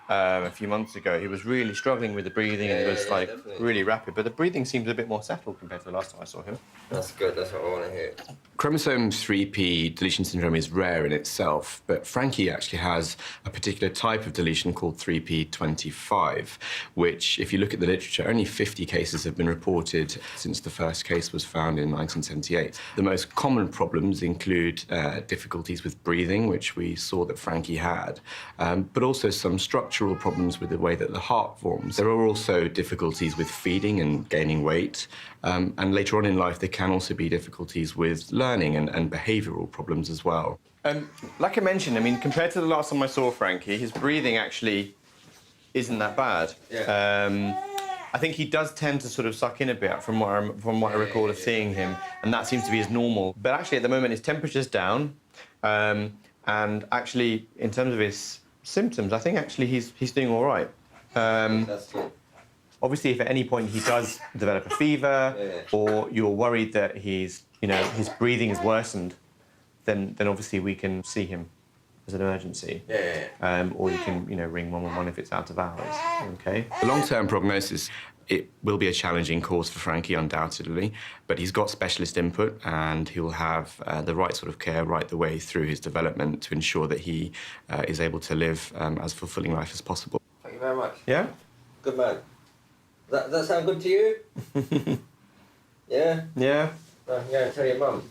a few months ago, he was really struggling with the breathing and it was like really rapid. But the breathing seems a bit more settled compared to the last time I saw him. That's good. That's what I want to hear. Chromosome 3p deletion syndrome is rare in itself, but Frankie actually has a particular type of deletion called 3p25, which, if you look at the literature, only 50 cases have been reported since the first case was found in 1978. The most common problems include difficulties with breathing, which we saw that Frankie had, but also some structural problems with the way that the heart forms. There are also difficulties with feeding and gaining weight, and later on in life there can also be difficulties with learning and behavioural problems as well. Like I mentioned, I mean, compared to the last time I saw Frankie, his breathing actually isn't that bad. I think he does tend to sort of suck in a bit from what I recall of seeing him, and that seems to be his normal. But actually, at the moment, his temperature's down, and actually, in terms of his symptoms, I think actually he's doing all right. That's good. Obviously, if at any point he does develop a fever, or you're worried that his breathing is worsened, then obviously we can see him as an emergency. Or you can, ring 111 if it's out of hours. Okay. The long-term prognosis, it will be a challenging course for Frankie, undoubtedly, but he's got specialist input and he'll have the right sort of care right the way through his development to ensure that he is able to live as fulfilling life as possible. Thank you very much. Yeah? Good man. Does that sound good to you? Yeah? Yeah. Yeah, tell your mum.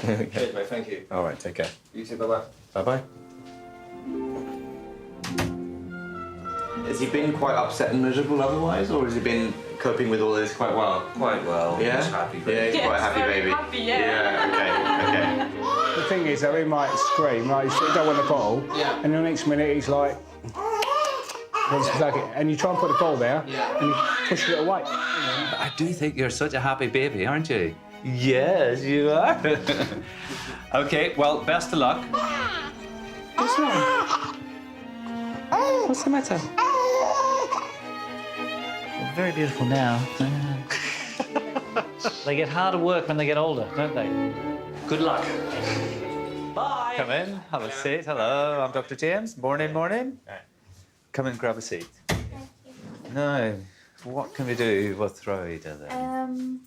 Okay. Cheers, mate. Thank you. All right, take care. You too. Bye-bye. Bye-bye. Has he been quite upset and miserable otherwise, or has he been coping with all this quite well? Quite well. Yeah? He's happy. Yeah, he's quite a happy baby. Happy, Yeah, okay. The thing is, though, he might scream, like, he don't want the bottle, and the next minute he's like, and you try and put the ball there, and you push it away. I do think you're such a happy baby, aren't you? Yes, you are. Okay, well, best of luck. What's wrong? What's the matter? They're very beautiful now. They get harder work when they get older, don't they? Good luck. Bye. Come in, have a seat. Hello, I'm Dr. James. Morning, morning. Come and grab a seat. Now, what can we do with Rhoda then?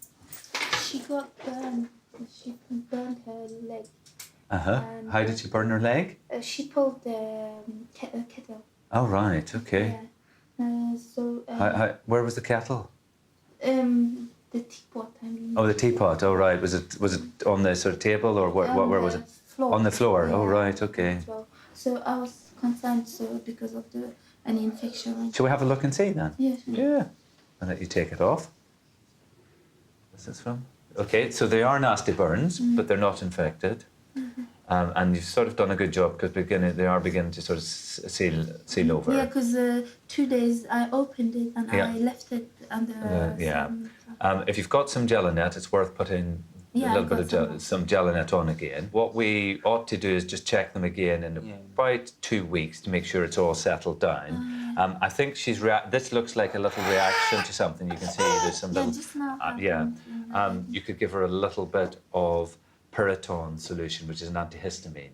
She got burned. She burned her leg. How did she burn her leg? She pulled the kettle. Oh, right, okay. Where was the kettle? The teapot. I mean. Oh, the teapot. Oh, right. Was it on the sort of table or where was it? Floor. On the floor. Yeah. Oh, right. Okay. So I was concerned because of any infection. Shall we have a look and see then? Yeah. Yeah. I'll let you take it off. What's this from? Okay, so they are nasty burns, but they're not infected. And you've sort of done a good job because they are beginning to sort of seal over. Yeah, because 2 days I opened it and I left it under. If you've got some Gelinet, it's worth putting a little bit of some Gelinet on again. What we ought to do is just check them again in about 2 weeks to make sure it's all settled down. I think this looks like a little reaction to something. You can see there's some little. Just now You could give her a little bit of Piriton solution, which is an antihistamine.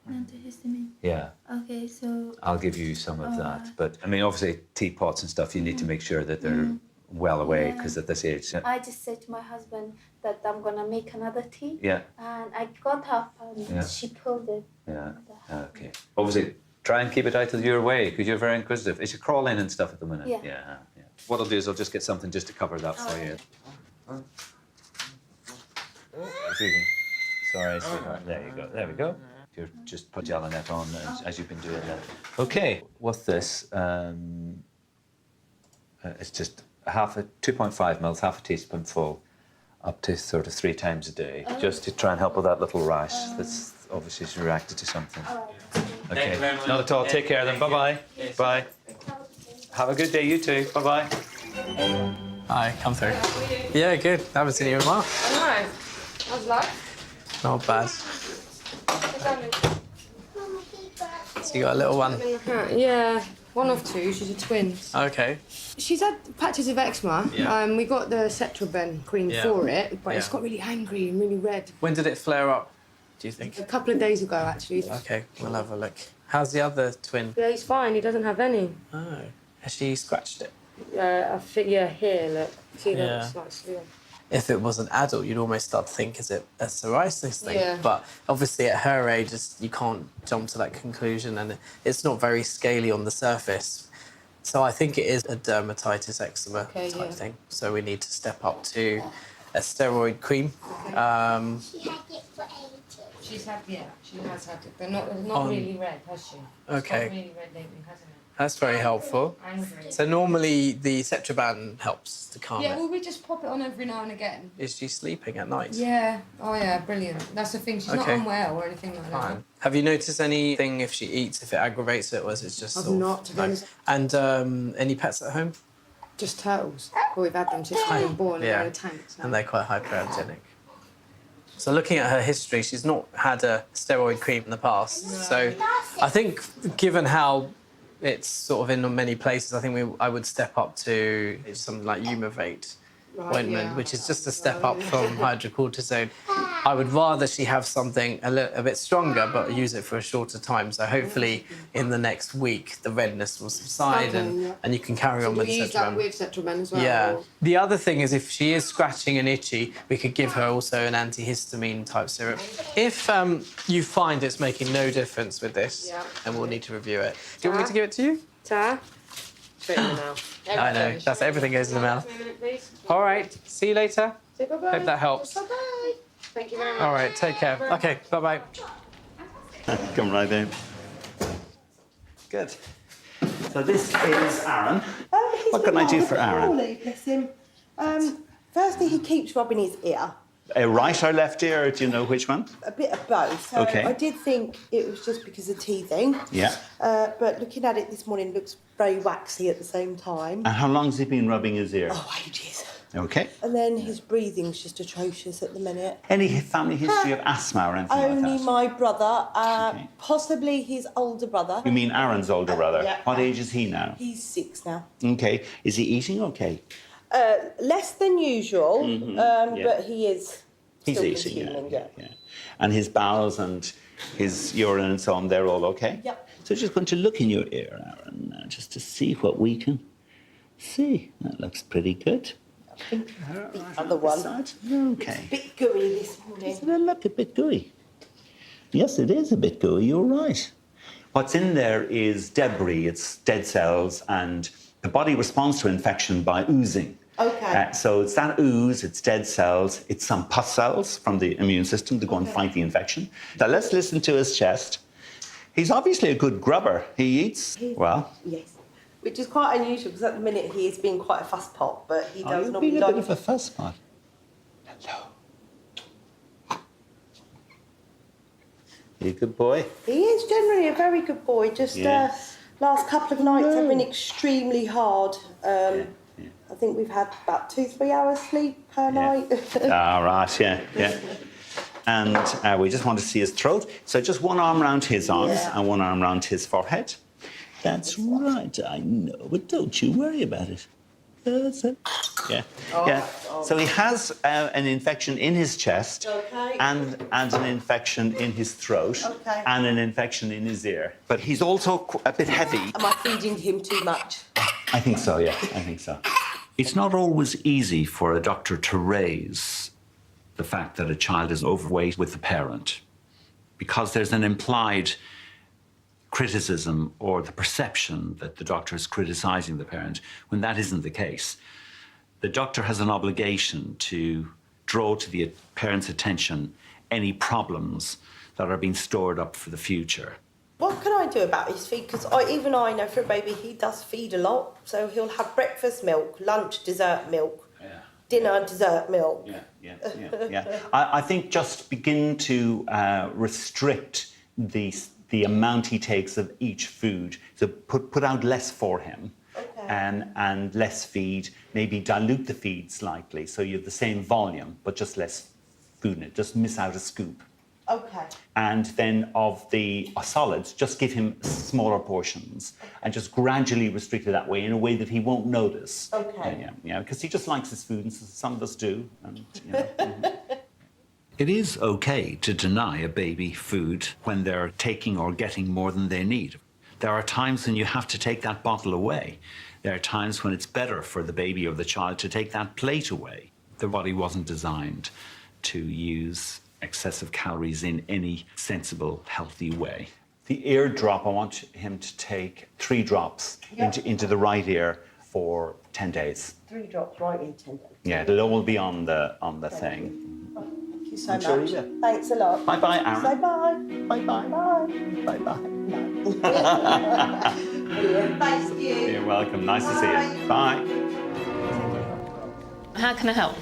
Antihistamine. Yeah. Okay, so. I'll give you some of that. But I mean, obviously, teapots and stuff, you need to make sure that they're well away because at this age. I just said to my husband that I'm gonna make another tea. Yeah. And I got up and she pulled it. Yeah. Okay. Obviously, try and keep it out of your way because you're very inquisitive. Is she crawling and stuff at the minute? Yeah. Yeah. What I'll do is I'll just get something just to cover that for you. Sorry, sweetheart. There you go. There we go. You just put Gelinet on as you've been doing that. Okay. With this, it's just 2.5 mils, half a teaspoonful, up to sort of 3 times a day, just to try and help with that little rash that's obviously she's reacted to something. Okay. Not at all. Take care then. Bye-bye. Bye. Have a good day, you too. Bye-bye. Hi, come through. Yeah, good. Haven't seen you in a while. Hi. How's life? Not bad. So you got a little one? Yeah, one of two. She's a twin. Okay. She's had patches of eczema. Yeah. We got the Cetraben cream for it, but it's got really angry and really red. When did it flare up, do you think? A couple of days ago, actually. Okay, we'll have a look. How's the other twin? Yeah, he's fine. He doesn't have any. Oh. Has she scratched it? I think, yeah, here, look. See that? Yeah. It's like severe. If it was an adult, you'd almost start to think, is it a psoriasis thing? Yeah. But obviously at her age, you can't jump to that conclusion, and it's not very scaly on the surface. So I think it is a dermatitis eczema type thing. So we need to step up to a steroid cream. She has had it, but not On- really red, has she? Okay. It's got really red lately, hasn't it? That's very helpful. Angry. So normally the Cetraban helps to calm Yeah, it. well, we just pop it on every now and again. Is she sleeping at night? Yeah. Oh, yeah, brilliant. That's the thing. She's not Okay. unwell or anything like that. Fine. Have you noticed anything if she eats, if it aggravates it, or is it just I've sort of- not, to be honest. And any pets at home? Just turtles. Well, we've had them since they've been born and Yeah. they're in tanks now. And they're quite hyperallergenic. So looking at her history, she's not had a steroid cream in the past. So I think given how it's sort of in many places, I think I would step up to something like Umivate ointment, which is just a step up from hydrocortisone. I would rather she have something a bit stronger, but use it for a shorter time. So hopefully in the next week, the redness will subside and you can carry on with use that Cetraben. with Cetraben as well? Yeah. or- The other thing is if she is scratching and itchy, we could give her also an antihistamine type syrup. If you find it's making no difference with this, then we'll need to review it. Do you want me to give it to you? Ta. Straight in the mouth. I know. That's everything goes in the mouth. All right. See you later. Say bye-bye. Hope that helps. Bye-bye. Thank you very much. All right. Take care. Okay. Bye-bye. Come right in. Good. So this is Aaron. What can I do for Aaron? Poorly, bless him. Firstly, he keeps rubbing his ear. Right or left ear, or do you know which one? A bit of both. So Okay. I did think it was just because of teething. Yeah. But looking at it this morning, it looks very waxy at the same time. And how long has he been rubbing his ear? Oh, ages. Okay. And then his breathing's just atrocious at the minute. Any family history of asthma or anything Only like that? my brother, possibly his older brother. You mean Aaron's older brother? Yeah. What age is he now? He's 6 now. Okay. Is he eating okay? Less than usual, Yeah. but he is He's still eating, consuming, yeah. And his bowels and his urine and so on, they're all okay? Yep. So just going to look in your ear, Aaron, now, just to see what we can see. That looks pretty good. The other one. Okay. It's a bit gooey this morning. Doesn't it look a bit gooey? Yes, it is a bit gooey, you're right. What's in there is debris, it's dead cells, and the body responds to infection by oozing. Okay. So it's that ooze, it's dead cells, it's some pus cells from the immune system to go and fight the infection. Now let's listen to his chest. He's obviously a good grubber. He eats well. Yes. Which is quite unusual because at the minute he is being quite a fuss pot, but he does You're not being a like bit of a fuss pot. You a good boy? He is generally a very good boy. Just Yeah. last couple of nights have been extremely hard. I think we've had about 2-3 hours sleep per night. Ah, right, yeah. And we just want to see his throat. So just one arm around his arms and one arm around his forehead. That's right, I know, but don't you worry about it. That's it. Yeah, yeah. So he has an infection in his chest and an infection in his throat and an infection in his ear. But he's also a bit heavy. Am I feeding him too much? I think so, yeah, I think so. It's not always easy for a doctor to raise the fact that a child is overweight with the parent, because there's an implied criticism or the perception that the doctor is criticizing the parent when that isn't the case. The doctor has an obligation to draw to the parent's attention any problems that are being stored up for the future. What can I do about his feed? Because even I know for a baby he does feed a lot. So he'll have breakfast milk, lunch, dessert milk, dinner, dessert milk. Yeah. I think just begin to restrict the amount he takes of each food. So put out less for him. And less feed, maybe dilute the feed slightly so you have the same volume but just less food in it, just miss out a scoop. Okay. And then of the solids, just give him smaller portions and just gradually restrict it that way in a way that he won't notice. Okay. Yeah, because he just likes his food, and some of us do. And, It is okay to deny a baby food when they're taking or getting more than they need. There are times when you have to take that bottle away. There are times when it's better for the baby or the child to take that plate away. The body wasn't designed to use excessive calories in any sensible, healthy way. The ear drop, I want him to take 3 drops into the right ear for 10 days. 3 drops right in 10 days. Yeah, it'll all be on the thing. Thank you so I'm sure much. you will. Thanks a lot. Bye-bye, Aaron. Say bye. Bye-bye. Bye. Bye-bye. Brilliant. Thank you. You're welcome. Nice to see you. Bye. How can I help?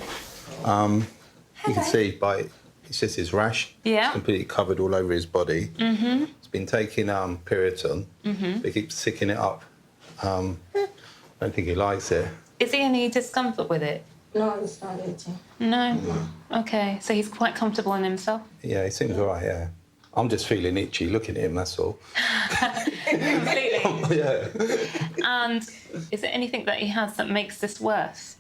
You can see by it's just his rash. Yeah. It's completely covered all over his body. Mm-hmm. He's been taking Piriton. Mm-hmm. But he keeps sticking it up. I don't think he likes it. Is he any discomfort with it? No, it's not eating. No? Okay, so he's quite comfortable in himself? Yeah, he seems all right, yeah. I'm just feeling itchy looking at him, that's all. Completely. Yeah. And is there anything that he has that makes this worse?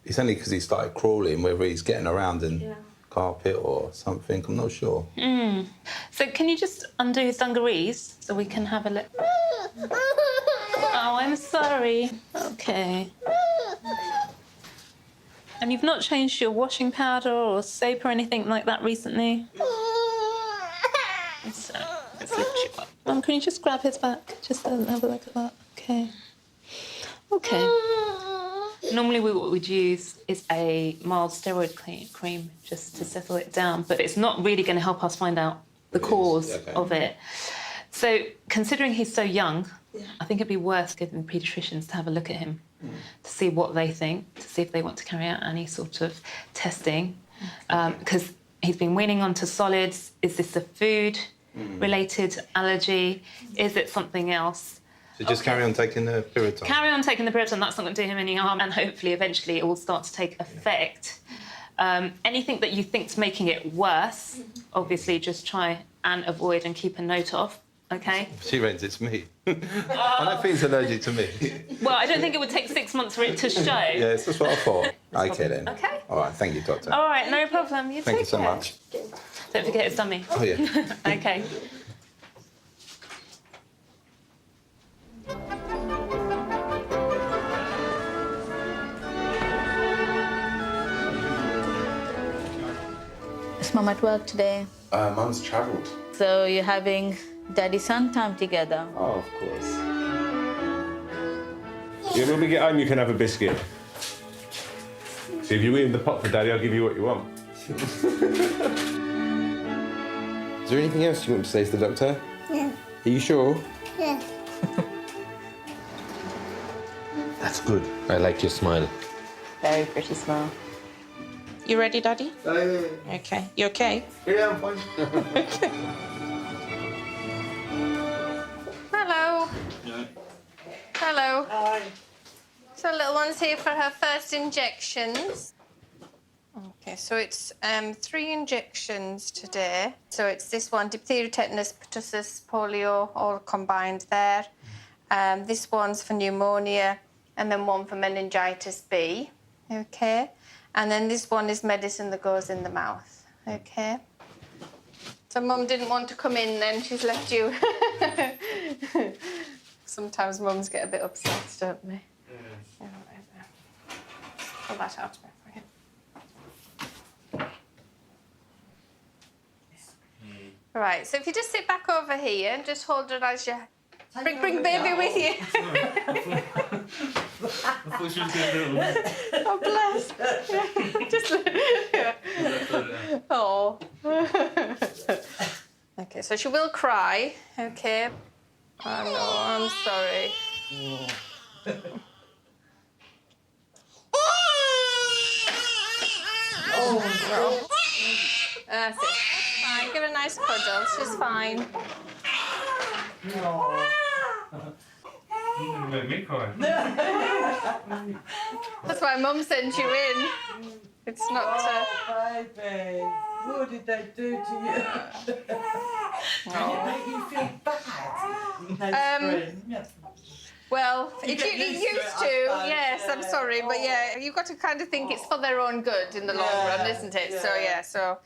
It's only because he started crawling, whether he's getting around in carpet or something, I'm not sure. Mm. So can you just undo his dungarees so we can have a look? Oh, I'm sorry. Okay. And you've not changed your washing powder or soap or anything like that recently? So, let's lift you up. Mum, can you just grab his back? Just have a look at that. Okay. Okay. Normally what we'd use is a mild steroid cream just to settle it down, but it's not really going to help us find out the cause of it. So considering he's so young, I think it'd be worth getting the paediatricians to have a look at him to see what they think, to see if they want to carry out any sort of testing. Because he's been weaning onto solids. Is this a food-related allergy? Is it something else? So just carry on taking the Piriton? Carry on taking the Piriton, that's not going to do him any harm, and hopefully eventually it will start to take effect. Anything that you think's making it worse, obviously just try and avoid and keep a note of, okay? She reckons it's me. I don't think he's allergic to me. Well, I don't think it would take 6 months for it to show. Yes, that's what I thought. Okay then. Okay. All right, thank you, Doctor. All right, no problem. Thank you so much. Don't forget his dummy. Oh, yeah. Okay. Is Mum at work today? Mum's travelled. So you're having daddy-son time together? Oh, of course. Yeah, when we get home, you can have a biscuit. So if you eat in the pot for Daddy, I'll give you what you want. Is there anything else you want to say to the doctor? Yeah. Are you sure? Yeah. That's good. I like your smile. Very pretty smile. You ready, Daddy? Yeah. Okay. You okay? Yeah, I'm fine. Okay. Hello. Hello. Hi. So little one's here for her first injections. Okay, so it's 3 injections today. So it's this one, diphtheria, tetanus, pertussis, polio, all combined there. This one's for pneumonia, and then one for meningitis B. Okay. And then this one is medicine that goes in the mouth. Okay. So Mum didn't want to come in then, she's left you. Sometimes mums get a bit upset, don't they? Yeah. pull that out for him. Right, so if you just sit back over here and just hold her as you... Bring baby with you. Oh, bless. Just... Oh. Okay, so she will cry, okay? Oh, no, I'm sorry. Oh, no. That's it. Fine, give her a nice cuddle. She's fine. You make me cry. That's why Mum sent you in. It's not... Oh, baby. What did they do to you? Did it make you feel bad? Well, it used to, yes, I'm sorry, but yeah, you've got to kind of think it's for their own good in the long run, isn't it? So, yeah, so,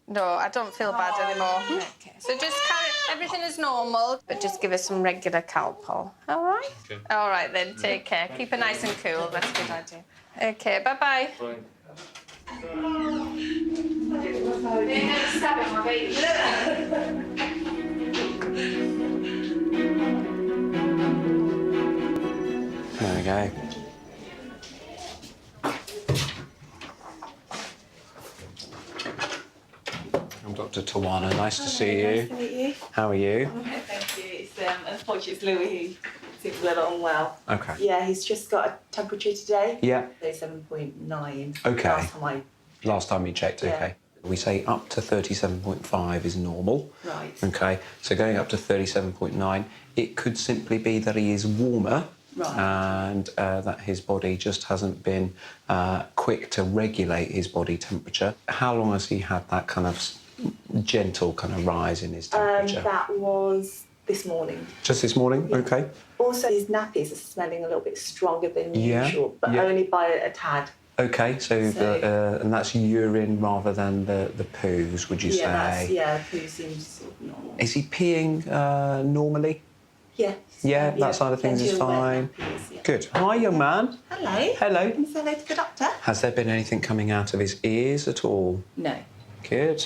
no, I don't feel bad anymore. Okay, so just carry everything as normal, but just give us some regular Calpol, all right? Okay. All right, then, take care. Keep her nice and cool, that's a good idea. Okay, bye-bye. Bye. They're never stabbing my baby. There we go. I'm Dr. Tawana. Nice to see you. Nice to meet you. How are you? Thank you. It's unfortunately it's Louis who seems a little unwell. Okay. Yeah, he's just got a temperature today. Yeah. 37.9. Okay. Last time we checked, Yeah. okay. We say up to 37.5 is normal. Right. Okay, so going up to 37.9, it could simply be that he is warmer. Right. And that his body just hasn't been quick to regulate his body temperature. How long has he had that kind of gentle kind of rise in his temperature? That was this morning. Just this morning? Yeah. Okay. Also, his nappies are smelling a little bit stronger than usual, but yeah. only by a tad. Okay, so and that's urine rather than the poos, would you say? Poo seems sort of normal. Is he peeing normally? Yes. Yeah, that side of things is fine. Good. Hi, young man. Hello. Hello. Can you say hello to the doctor? Has there been anything coming out of his ears at all? No. Good.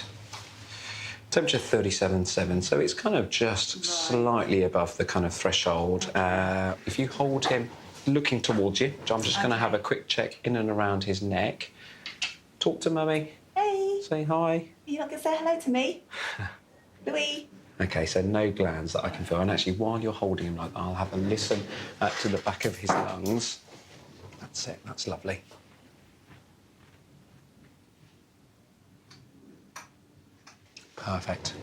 Temperature 37.7, so it's kind of just slightly above the kind of threshold. If you hold him looking towards you, I'm just going to have a quick check in and around his neck. Talk to Mummy. Hey. Say hi. You're not going to say hello to me? Louis. Okay, so no glands that I can feel. And actually, while you're holding him like that, I'll have a listen to the back of his lungs. That's it, that's lovely. Perfect.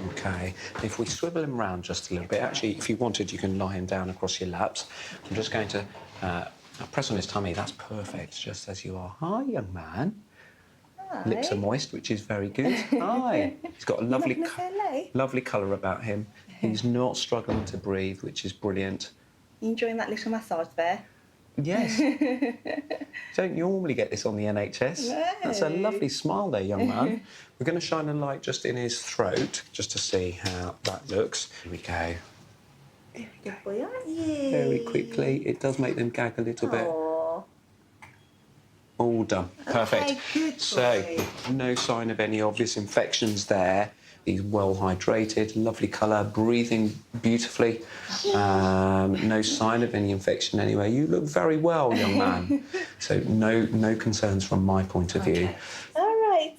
Okay, if we swivel him round just a little bit, actually, if you wanted, you can lie him down across your laps. I'm just going to press on his tummy. That's perfect, just as you are. Hi, young man. Hi. Lips are moist, which is very good. Hi. He's got a lovely colour about him. He's not struggling to breathe, which is brilliant. You enjoying that little massage there? Yes. Don't normally get this on the NHS. No. That's a lovely smile there, young man. We're going to shine a light just in his throat, just to see how that looks. Here we go. Here we go. Boy, aren't you? Very quickly. It does make them gag a little bit. All done. Perfect. Okay, good So, boy. no sign of any obvious infections there. He's well hydrated, lovely colour, breathing beautifully. No sign of any infection anywhere. You look very well, young man. So no concerns from my point of view. All right.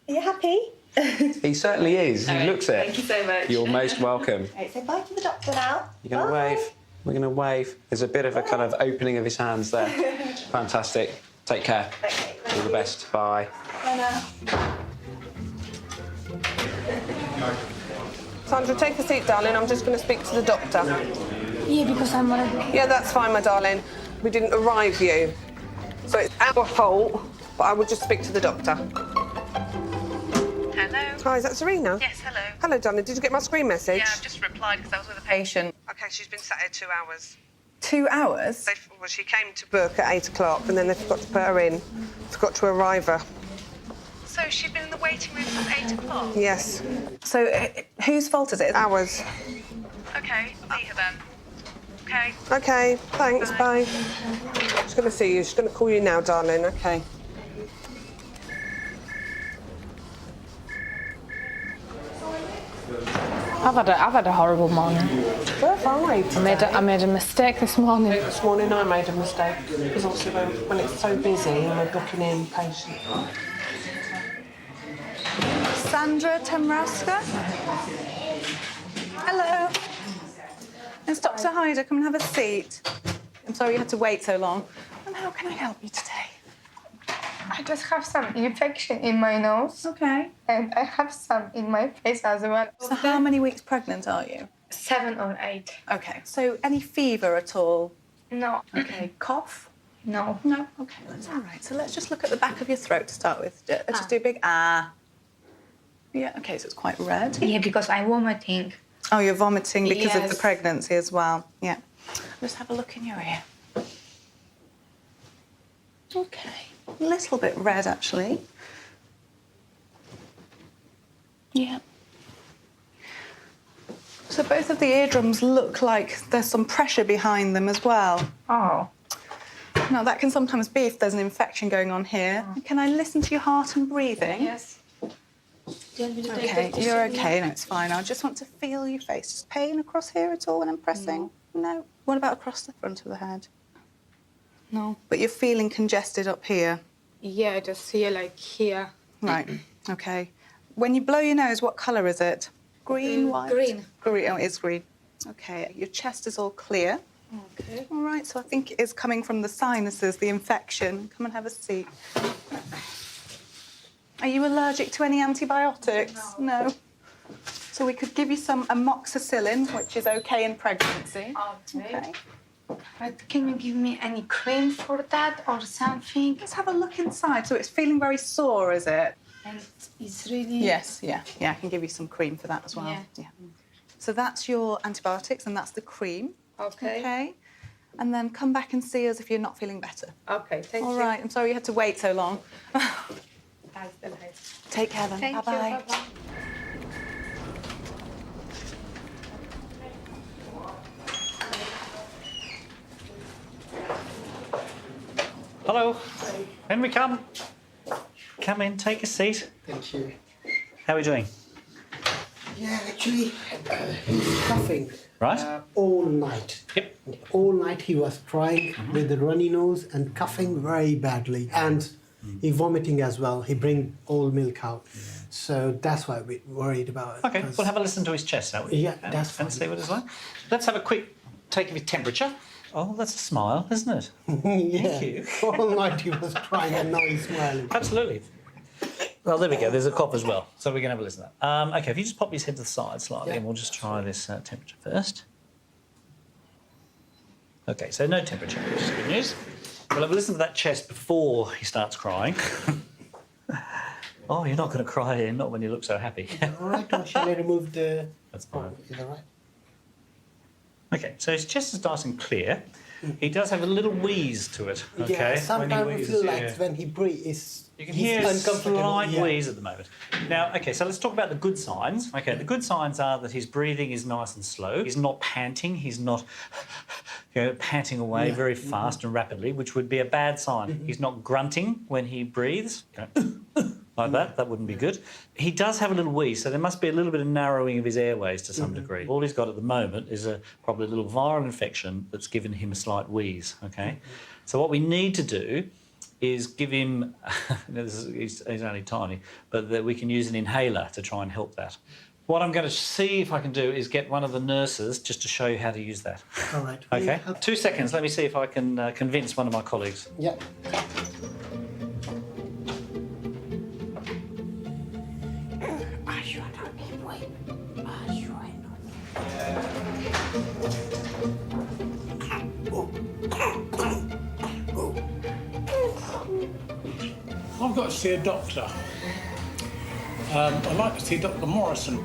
Are you happy? He certainly is. He looks it. Thank you so much. You're most welcome. Right, say bye to the doctor now. You're going to wave. We're going to wave. There's a bit of a kind of opening of his hands there. Fantastic. Take care. Okay. All the best. Bye. Bye now. Sandra, take a seat, darling. I'm just going to speak to the doctor. Yeah, because I'm already... Yeah, that's fine, my darling. We didn't arrive you. So it's our fault, but I will just speak to the doctor. Hello. Hi, is that Serena? Yes, hello. Hello, darling. Did you get my screen message? Yeah, I've just replied because I was with a patient. OK, she's been sat here 2 hours. 2 hours? Well, she came to book at 8 o'clock and then they forgot to put her in. Forgot to arrive her. So she'd been in the waiting room since 8 o'clock? Yes. So whose fault is it? Ours. OK, see her then. Okay. Okay, thanks, bye. She's going to see you. She's going to call you now, darling, okay. I've had a horrible morning. We're fine. I made a mistake this morning. This morning I made a mistake because obviously when it's so busy and we're booking in patients. Sandra Temraska. Hello. It's Dr. Hyder. Come and have a seat. I'm sorry you had to wait so long. And how can I help you today? I just have some infection in my nose. Okay. And I have some in my face as well. So how many weeks pregnant are you? 7 or 8. Okay. So any fever at all? No. Okay. Cough? No. No? Okay, that's all right. So let's just look at the back of your throat to start with. Just do a big ah. Yeah, okay, so it's quite red. Yeah, because I'm vomiting. Oh, you're vomiting because of the Yes. pregnancy as well. Yeah. Just have a look in your ear. Okay. A little bit red, actually. Yeah. So both of the eardrums look like there's some pressure behind them as well. Oh. Now, that can sometimes be if there's an infection going on here. Can I listen to your heart and breathing? Yes. Okay, you're okay. No, it's fine. I just want to feel your face. Just pain across here at all when I'm pressing? No. What about across the front of the head? No. But you're feeling congested up here? Yeah, I just feel like here. Right, okay. When you blow your nose, what colour is it? Green, white? Green. Green, oh, it is green. Okay, your chest is all clear. Okay. All right, so I think it is coming from the sinuses, the infection. Come and have a seat. Are you allergic to any antibiotics? No. So we could give you some amoxicillin, which is okay in pregnancy. Okay. But can you give me any cream for that or something? Let's have a look inside. So it's feeling very sore, is it? And it's really... Yes, yeah. I can give you some cream for that as well. Yeah. So that's your antibiotics and that's the cream. Okay. Okay. And then come back and see us if you're not feeling better. Okay, thank you. All right, I'm sorry you had to wait so long. That's the light. Take care then. Thank you. Bye-bye. Bye-bye. Hello. In we come. Come in, take a seat. Thank you. How are we doing? Yeah, actually, he was coughing. Right. All night. Yep. All night he was crying with a runny nose and coughing very badly. And he vomiting as well. He bring all milk out. So that's why we're worried about it. Okay, we'll have a listen to his chest, shall we? Yeah, that's fine. And see what it's like. Let's have a quick take of his temperature. Oh, that's a smile, isn't it? Yeah. Thank you. All night he was crying and now he's smiling. Absolutely. Well, there we go. There's a cough as well. So we can have a listen to that. Okay, if you just pop his head to the side slightly and we'll just try this temperature first. Okay, so no temperature, which is good news. We'll have a listen to that chest before he starts crying. Oh, you're not going to cry here, not when you look so happy. All right, or shall I remove the... That's fine. Is that right? Okay, so his chest is nice and clear. He does have a little wheeze to it, okay? Yeah, sometimes we feel like yeah. when he breathes, You can hear a uncomfortable. slight Yeah. wheeze at the moment. Now, okay, so let's talk about the good signs. Okay, the good signs are that his breathing is nice and slow. He's not panting. He's not panting away very fast and rapidly, which would be a bad sign. He's not grunting when he breathes. Like that, that wouldn't be good. He does have a little wheeze, so there must be a little bit of narrowing of his airways to some degree. All he's got at the moment is probably a little viral infection that's given him a slight wheeze, okay? So what we need to do is give him, he's only tiny, but that we can use an inhaler to try and help that. What I'm going to see if I can do is get one of the nurses just to show you how to use that. All right. Okay, 2 seconds, let me see if I can convince one of my colleagues. Yeah. I've got to see a doctor. I'd like to see Dr. Morrison.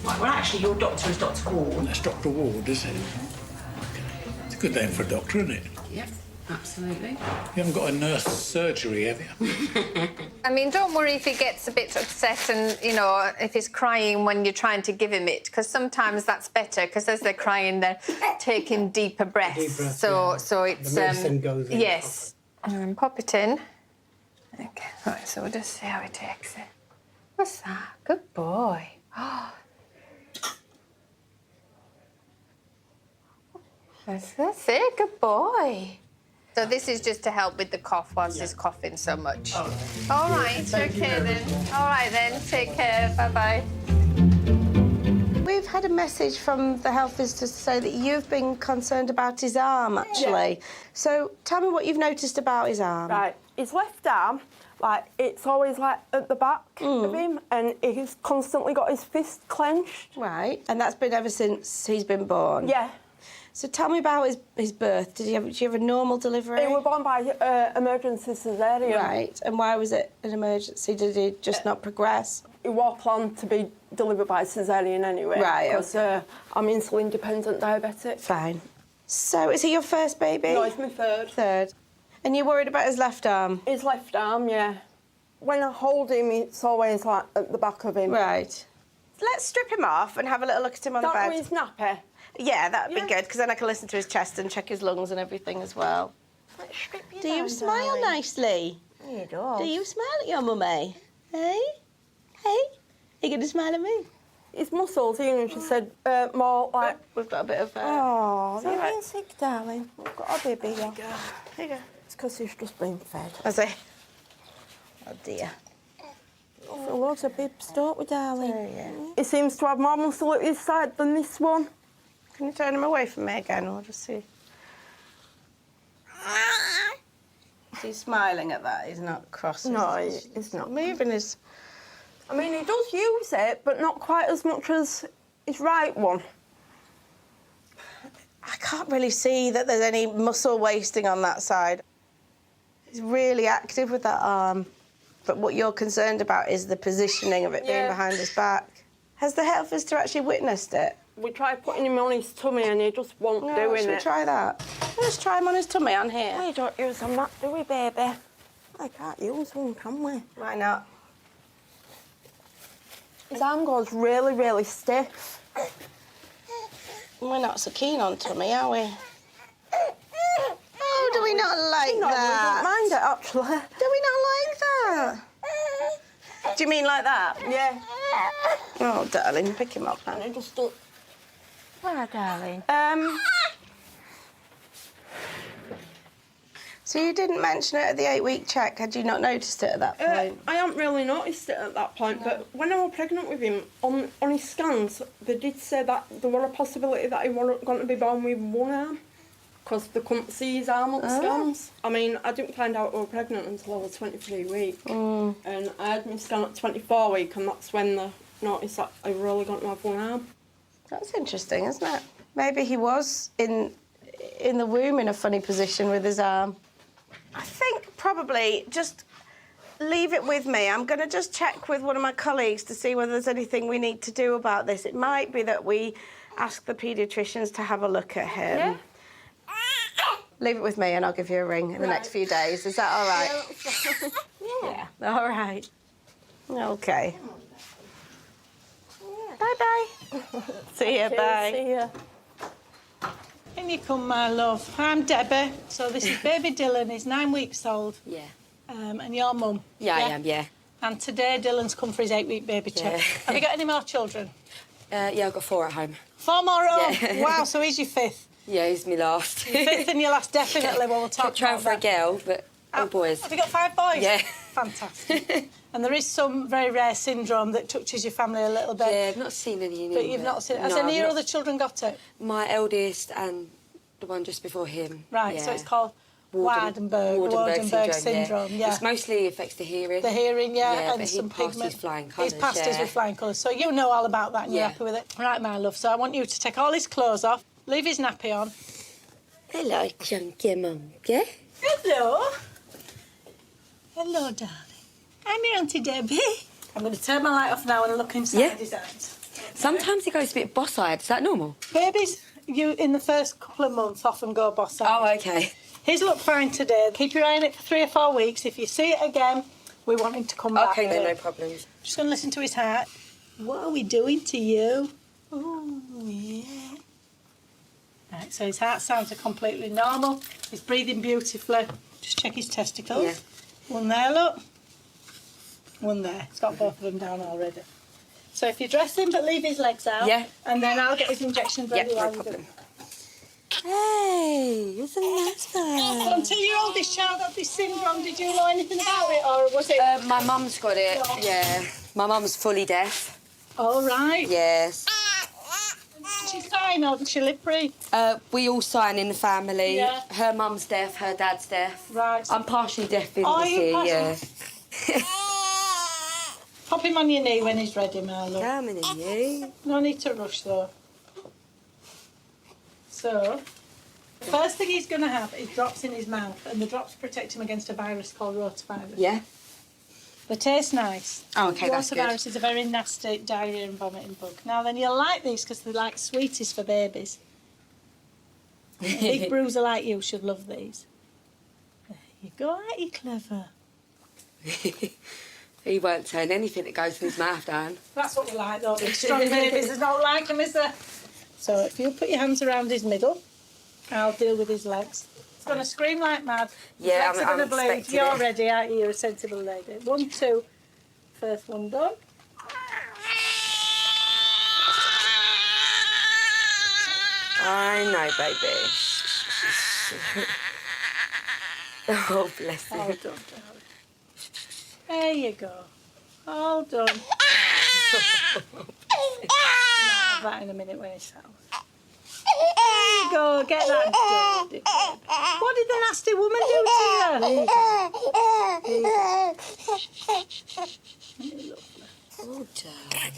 Right, well, actually, your doctor is Dr. Ward. That's Dr. Ward, is it? Okay. It's a good name for a doctor, isn't it? Yep, absolutely. You haven't got a nurse surgery, have you? I mean, don't worry if he gets a bit upset and, you know, if he's crying when you're trying to give him it, because sometimes that's better, because as they're crying, they're taking deeper breaths. Deep breaths, so, yeah. so it's... The medicine goes in. Yes. And pop it in. Okay, right, so we'll just see how he takes it. What's that? Good boy. Oh. That's it, good boy. So this is just to help with the cough whilst he's coughing so much. All right, okay then. All right then, take care, bye-bye. We've had a message from the health visitor to say that you've been concerned about his arm, actually. Yeah. So tell me what you've noticed about his arm. Right, his left arm, like, it's always, like, at the back of him, and he's constantly got his fist clenched. Right, and that's been ever since he's been born? Yeah. So tell me about his birth. Did you have a normal delivery? He was born by emergency cesarean. Right, and why was it an emergency? Did he just not progress? It was planned to be delivered by cesarean anyway. Right, because I'm insulin-dependent diabetic. Fine. So is he your first baby? No, it's my third. Third. And you're worried about his left arm? His left arm, yeah. When I hold him, it's always, like, at the back of him. Right. Let's strip him off and have a little look at him on the bed. His nappy. Yeah, that'd be good, because then I can listen to his chest and check his lungs and everything as well. Do you smile nicely? He does. Do you smile at your mummy? Hey? Hey? Are you going to smile at me? His muscles, you know, she said, more like... We've got a bit of... Oh, you're you're being sick, darling. We've got a baby here. Here you go. It's because he's just been fed. Has he? Oh, dear. I feel loads of bibs, don't we, darling? Oh, yeah. He seems to have more muscle at his side than this one. Can you turn him away from me again? We'll just see. Is he smiling at that? He's not crossing. No, he's not. Moving his... I mean, he does use it, but not quite as much as his right one. I can't really see that there's any muscle wasting on that side. He's really active with that arm. But what you're concerned about is the positioning of it being behind his back. Has the health visitor actually witnessed it? We tried putting him on his tummy and he just won't do it. Should we try that? Let's try him on his tummy on here. We don't use them that, do we, baby? I can't use one, can we? Why not? His arm goes really, really stiff. We're not so keen on tummy, are we? Oh, do we not like that? We don't mind it, actually. Do we not like that? Do you mean like that? Yeah. Oh, darling, pick him up, And he just don't... Where, darling? So you didn't mention it at the 8-week check. Had you not noticed it at that point? I hadn't really noticed it at that point, but when I was pregnant with him, on his scans, they did say that there was a possibility that he wasn't going to be born with one arm, because they couldn't see his arm on the scans. I mean, I didn't find out I was pregnant until I was 23 weeks. And I had my scan at 24 weeks, and that's when they noticed that I was really going to have one arm. That's interesting, isn't it? Maybe he was in the womb in a funny position with his arm. I think probably just leave it with me. I'm going to just check with one of my colleagues to see whether there's anything we need to do about this. It might be that we ask the paediatricians to have a look at him. Yeah. Leave it with me and I'll give you a ring in the next few days. Is that all right? Yeah. All right. OK. Bye-bye. See you, bye. See ya. In you come, my love. I'm Debbie. So this is baby Dylan. He's 9 weeks old. Yeah. And your mum. Yeah, I am, yeah. And today Dylan's come for his 8-week baby check. Have you got any more children? Yeah, I've got 4 at home. 4 more at home? Yeah. Wow, so he's your 5th. Yeah, he's my last. Your 5th and your last, definitely. Well, we'll talk Kept trying about for a that. girl, but all boys. Have you got 5 boys? Yeah. Fantastic. And there is some very rare syndrome that touches your family a little bit. Yeah, I've not seen any. But you've not seen it. Has No, any of your I've other children got it? My eldest and the one just before him. Right, yeah. so it's called Waardenburg syndrome. Yeah. It mostly affects the hearing. The hearing, yeah, but and he some passed pigment. his flying colours. He's passed his with flying colours. So you know all about that and you're happy with it. Right, my love, so I want you to take all his clothes off, leave his nappy on. Hello, chunky monkey. Hello. Hello, darling. I'm your Auntie Debbie. I'm going to turn my light off now and look inside his eyes. Sometimes he goes a bit boss-eyed. Is that normal? Babies, you in the first couple of months often go boss-eyed. Oh, OK. His look fine today. Keep your eye on it for 3 or 4 weeks. If you see it again, We want him to come back. Okay, then, no problems. Just going to listen to his heart. What are we doing to you? Oh, yeah. Right, so his heart sounds are completely normal. He's breathing beautifully. Just check his testicles. Yeah. One there, look. One there. He's got both of them down already. So if you dress him but leave his legs out, Yeah. and then I'll get his injections ready. Yeah, no problem. Hey, it's a nice one. So until your oldest child had this syndrome, did you know anything about it, or was it? My mum's got it. Yeah, my mum's fully deaf. All right. Yes. Did she sign or did she live free? We all sign in the family. Yeah. Her mum's deaf, her dad's deaf. Right. I'm partially deaf in Are this you year, partially? yeah. Pop him on your knee when he's ready, Marlo. Coming in you. No need to rush though. So, the first thing he's going to have is drops in his mouth, and the drops protect him against a virus called rotavirus. Yeah. They taste nice. Oh, okay, that's good. Rotavirus is a very nasty diarrhea and vomiting bug. Now then, you'll like these because they're like sweeties for babies. A big bruiser like you should love these. There you go, aren't you clever? He won't turn anything that goes through his mouth down. That's what we like though, big strong babies. There's not like them, is there? So if you put your hands around his middle, I'll deal with his legs. He's going to scream like mad. Yeah, his legs are going to bleed. expecting You're it. ready, aren't you? You're a sensible lady. 1, 2. First one done. I know, baby. Oh, bless him. All done, darling. There you go. All done. I'll have that in a minute when it's out. There you go, get that done. What did the nasty woman do to you? There you go. Oh, darling.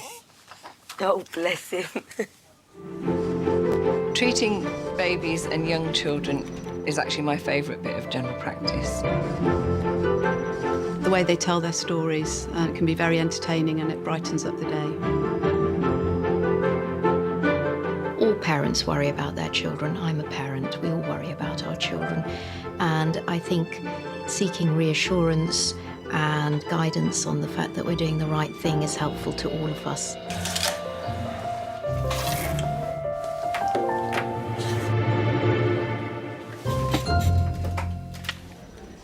Oh, bless him. Treating babies and young children is actually my favourite bit of general practice. The way they tell their stories can be very entertaining and it brightens up the day. All parents worry about their children. I'm a parent. We all worry about our children. And I think seeking reassurance and guidance on the fact that we're doing the right thing is helpful to all of us.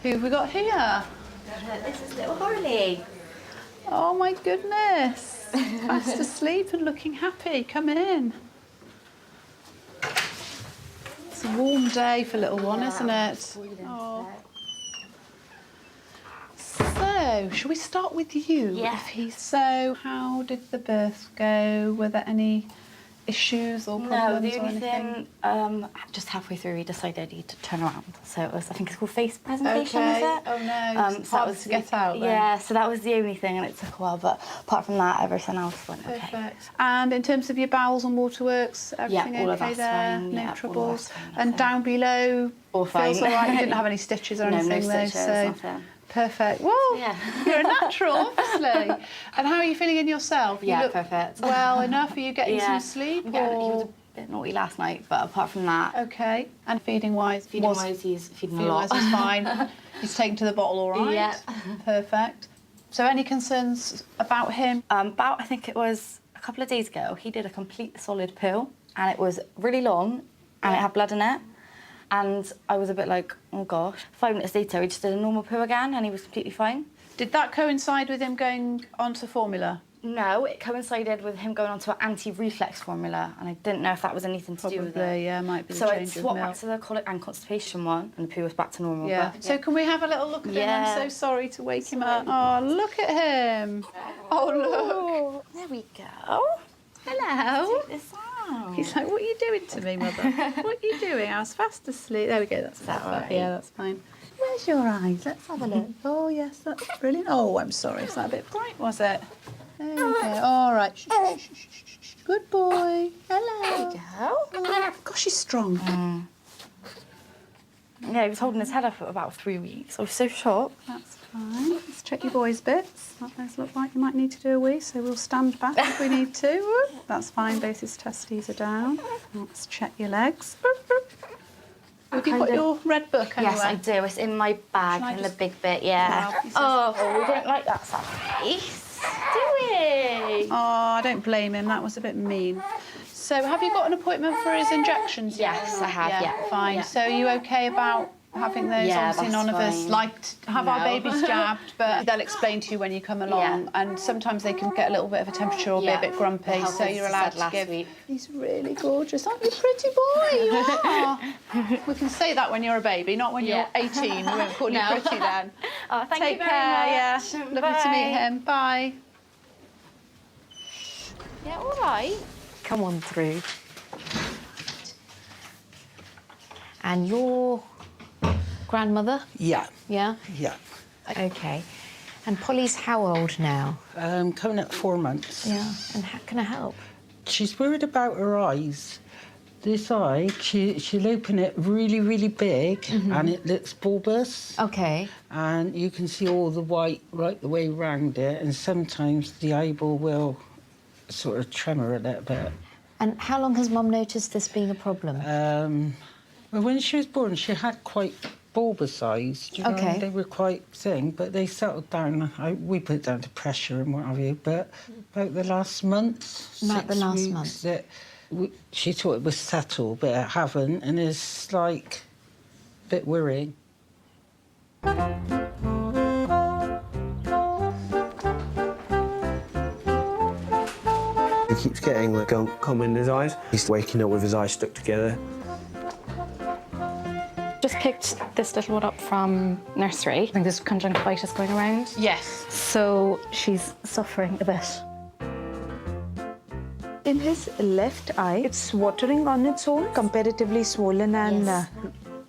Who have we got here? This is little Harley. Oh my goodness. Fast asleep and looking happy. Come in. It's a warm day for little one, isn't it? Oh. So, shall we start with you? Yeah. So, how did the birth go? Were there any issues or problems No, the or only anything? thing, just halfway through, we decided I need to turn around. So it was, I think it's called face presentation, Okay. is it? Oh no, it's so that hard was to get out then. Yeah, so that was the only thing, and it took a while. But apart from that, everything else went okay. Perfect. And in terms of your bowels and waterworks, everything all of okay that's there? fine. No Yeah, all of troubles. that's fine, And down below, all fine. feels all right. You didn't have any stitches or No, anything no though, stitches, so nothing. perfect. Well, you're a natural, obviously. And how are you feeling in yourself? You Yeah, look perfect. well enough. Are you getting Yeah. some sleep? I'm getting- he was Or... a bit naughty last night, but apart from that, Okay. And feeding-wise? he's feeding a lot. Feeding-wise is fine. He's taken to the bottle all right? Yeah. Perfect. So any concerns about him? About, I think it was a couple of days ago, he did a complete solid poo, and it was really long, and it had blood in it. And I was a bit like, oh gosh. 5 minutes later, he just did a normal poo again, and he was completely fine. Did that coincide with him going onto formula? No, it coincided with him going on to an anti-reflex formula, and I didn't know if that was anything to do with it. Probably, yeah, might be the So I change of swapped milk. back to the colic and constipation one, and the poo was back to normal. Yeah. But, So can we have a little look at him? Yeah. I'm so sorry to wake him up. Oh, look at him. Oh, look. There we go. Hello. Check this out. He's like, what are you doing to me, mother? What are you doing? I was fast asleep. There we go. That's that perfect. right? Yeah, that's fine. Where's your eyes? Let's have a look. Oh, yes, that's brilliant. Oh, I'm sorry. Is that a bit bright, was it? There we go. All right. Shh, shh, shh, shh, shh. Good boy. Hello. There we go. Gosh, he's strong. Yeah, he was holding his head up for about 3 weeks. I was so shocked. That's fine. Let's check your boy's bits. That does look like you might need to do a wee, so we'll stand back if we need to. That's fine, both his testes are down. Let's check your legs. Have you got your red book anyway? Yes, I do. It's in my bag in the big bit, yeah. Oh, we don't like that face, do we? Oh, I don't blame him. That was a bit mean. So, have you got an appointment for his injections yet? Yes, I have, yeah. Fine. Yeah. So, are you okay about having those? Yeah, Obviously, that's none of us fine. like to have our babies jabbed, but they'll explain to you when you come along. Yeah. And sometimes they can get a little bit of a temperature or be a bit grumpy, so you're allowed to give. He's really gorgeous, aren't you, pretty boy? You are. We can say that when you're a baby, not when you're 18. We won't call you pretty then. Oh, thank you Take very care. much. Yeah, lovely to meet him. Bye. Yeah, all right. Come on through. And your grandmother? Yeah. Yeah? Yeah. Okay. And Polly's how old now? Coming up 4 months. Yeah. And how can I help? She's worried about her eyes. This eye, she'll open it really, really big and it looks bulbous. Okay. And you can see all the white right the way round it, and sometimes the eyeball will sort of tremor a little bit. And how long has Mum noticed this being a problem? Well, when she was born, she had quite bulbous eyes. You know, Okay. they were quite thin, but they settled down. We put it down to pressure and what have you. But about the last month, About the 6 last weeks, month. that she thought it was settled, but it haven't, and it's like a bit worrying. He keeps getting the gum in his eyes. He's waking up with his eyes stuck together. Just picked this little one up from nursery. I think there's conjunctivitis going around. Yes. So she's suffering a bit. In his left eye, it's watering on its own, comparatively swollen and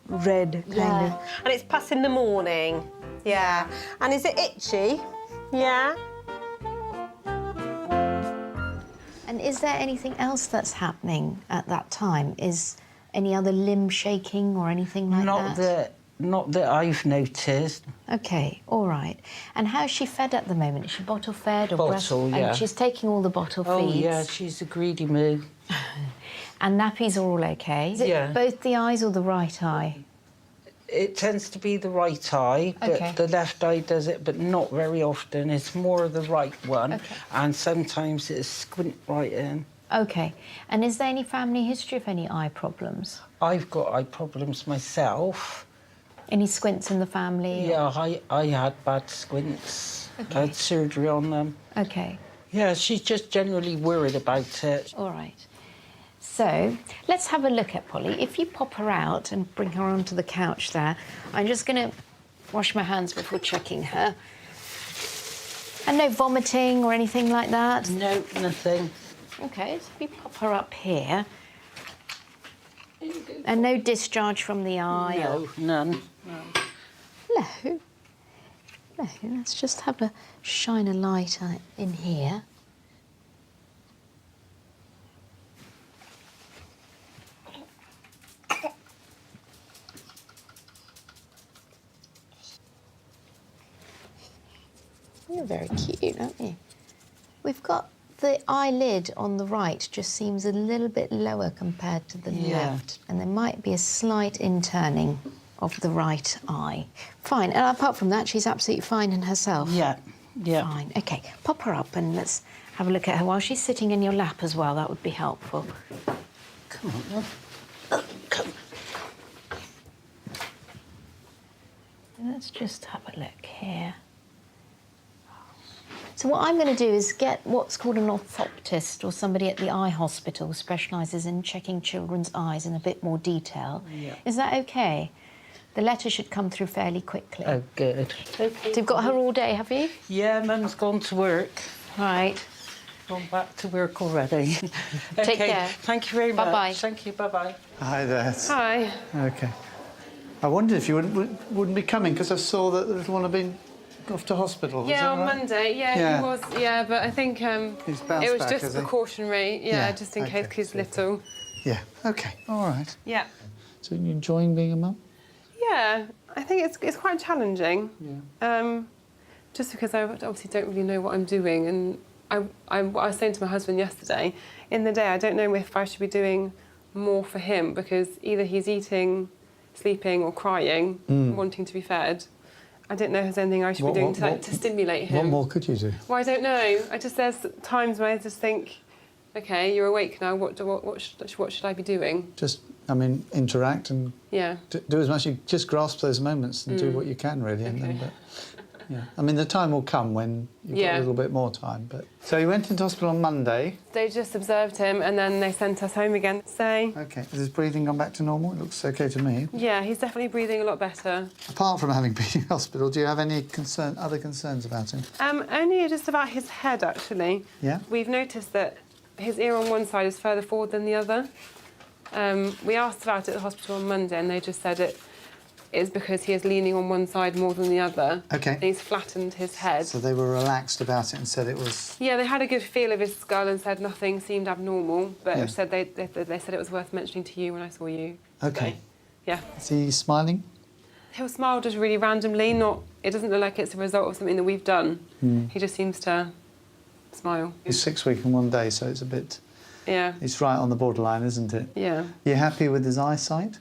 red, kind of. And it's past in the morning. Yeah. And is it itchy? Yeah. And is there anything else that's happening at that time? Is any other limb shaking or anything like that? Not that I've noticed. Okay, all right. And how's she fed at the moment? Is she bottle fed or breast? Bottle, yeah. And she's taking all the bottle Oh, feeds? yeah, she's a greedy moo. And nappies are all okay? Is it Yeah. both the eyes or the right eye? It tends to be the right eye, but Okay. the left eye does it, but not very often. It's more the right one, and sometimes it's squint right in. Okay. And is there any family history of any eye problems? I've got eye problems myself. Any squints in the family? Yeah, I had bad squints. I had surgery on them. Okay. Yeah, she's just generally worried about it. All right. So let's have a look at Polly. If you pop her out and bring her onto the couch there, I'm just going to wash my hands before checking her. And no vomiting or anything like that? No, nothing. Okay, so if you pop her up here. And no discharge from the eye? No, none. No. No, let's just have a shine a light in here. You're very cute, aren't you? We've got the eyelid on the right just seems a little bit lower compared to the left. And there might be a slight inturning of the right eye. Fine, and apart from that, she's absolutely fine in herself? Yeah, yeah. Fine, OK. Pop her up and let's have a look at her while she's sitting in your lap as well. That would be helpful. Come on, love. Come. Let's just have a look here. So what I'm going to do is get what's called an orthoptist or somebody at the eye hospital who specialises in checking children's eyes in a bit more detail. Yeah. Is that OK? The letter should come through fairly quickly. Oh, good. So you've got her all day, have you? Yeah, Mum's gone to work. Right. Gone back to work already. Take Okay, care. thank you very much. Bye-bye. Thank you, bye-bye. Hi there. Hi. Okay. I wondered if you wouldn't be coming because I saw that the little one had been off to hospital. Was Yeah, that on right? Monday. Yeah, Yeah. he was. Yeah, but I think He's bounced it was back, just has he? precautionary. Yeah, just in case he's little. Yeah. Okay. All right. Yeah. So you enjoying being a mum? Yeah, I think it's quite challenging. Yeah. Just because I obviously don't really know what I'm doing, and I was saying to my husband yesterday, in the day I don't know if I should be doing more for him because either he's eating sleeping or crying, wanting to be fed. I don't know if there's anything I should be doing to stimulate him. What more could you do? Well, I don't know. There's times where I just think, OK, you're awake now, what should I be doing? Just, I mean, interact and do as much. You just grasp those moments and do what you can, really. And then, yeah. I mean, the time will come when you've got a little bit more time. But so you went into hospital on Monday. They just observed him and then they sent us home again. So. OK. Has his breathing gone back to normal? It looks OK to me. Yeah, he's definitely breathing a lot better. Apart from having been in hospital, do you have any other concerns about him? Only just about his head, actually. Yeah? We've noticed that his ear on one side is further forward than the other. We asked about it at the hospital on Monday and they just said it is because he is leaning on one side more than the other. OK. And he's flattened his head. So they were relaxed about it and said it was... Yeah, they had a good feel of his skull and said nothing seemed abnormal, but said they said it was worth mentioning to you when I saw you. OK. So, yeah. Is he smiling? He'll smile just really randomly, it doesn't look like it's a result of something that we've done. He just seems to smile. He's 6 weeks and 1 day, so it's a bit... Yeah. It's right on the borderline, isn't it? Yeah. You happy with his eyesight?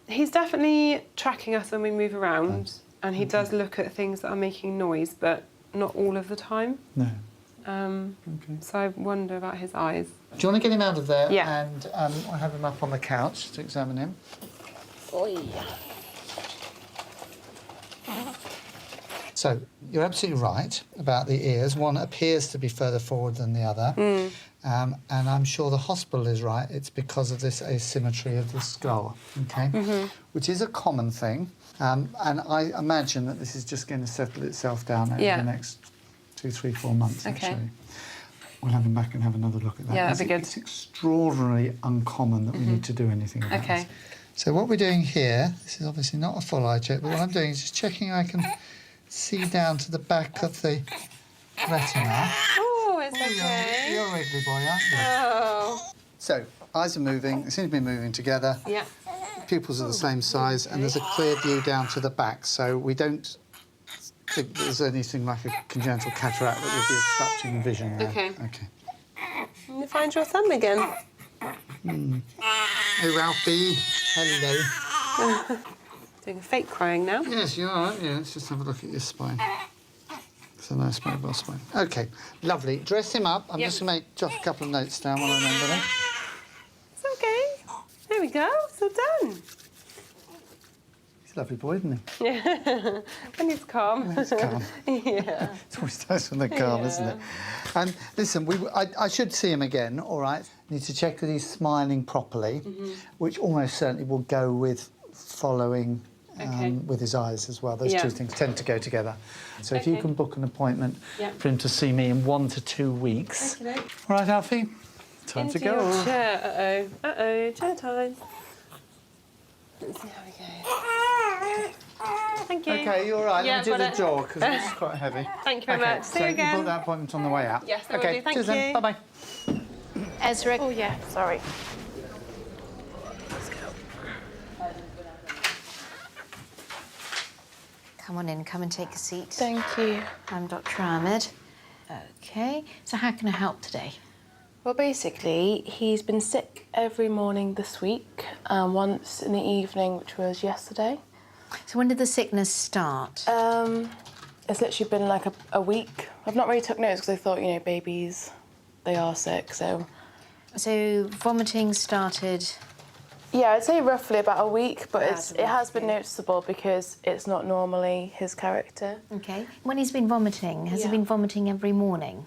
He's definitely tracking us when we move around, and he does look at things that are making noise, but not all of the time. No. So I wonder about his eyes. Do you want to get him out of there? Yeah. And I'll have him up on the couch to examine him. Oh, yeah. So, you're absolutely right about the ears. One appears to be further forward than the other. And I'm sure the hospital is right. It's because of this asymmetry of the skull, OK? Which is a common thing. And I imagine that this is just going to settle itself down over the next 2, 3, 4 months, actually. We'll have him back and have another look at that. Yeah, that'd be good. It's extraordinarily uncommon that we need to do anything about Okay. this. So what we're doing here, this is obviously not a full eye check, but what I'm doing is just checking I can see down to the back of the retina. Oh, it's okay. You're a wriggly boy, aren't you? Oh. So, eyes are moving, they seem to be moving together. Yeah. Pupils are the same size, and there's a clear view down to the back, so we don't think there's anything like a congenital cataract that would be obstructing vision there. Okay. OK. You find your thumb again. Hey, Ralphie. Hello. Doing a fake crying now. Yes, you are, aren't you? Let's just have a look at your spine. It's a nice mobile spine. OK, lovely. Dress him up. I'm just going to jot a couple of notes down while I remember them. It's OK. There we go. It's all done. He's a lovely boy, isn't he? Yeah. When he's calm. When he's calm. Yeah. It's always nice when they're calm, isn't it? And listen, I should see him again, all right? Need to check that he's smiling properly, which almost certainly will go with following with his eyes as well. Those two things tend to go together. So if you can book an appointment for him to see me in 1 to 2 weeks. Okay. All right, Alfie? Time Into to go. your chair. Uh-oh. Uh-oh. Chair time. Let's see how we go. Thank you. OK, you're all right. Yeah, Let me do got the it. jaw, because it's quite heavy. Thank you very much. See you So again. you book that appointment on the way out? Yes, I will OK, do. Thank cheers you. then. Bye-bye. Ezra. Oh, yeah. Sorry. Come on in, come and take a seat. Thank you. I'm Dr. Ahmed. OK, so how can I help today? Well, basically, he's been sick every morning this week, once in the evening, which was yesterday. So when did the sickness start? It's literally been like a week. I've not really took notice because I thought, you know, babies, they are sick, so... So vomiting started... Yeah, I'd say roughly about a week, but it has been noticeable because it's not normally his character. OK. When he's been vomiting, has he been vomiting every morning?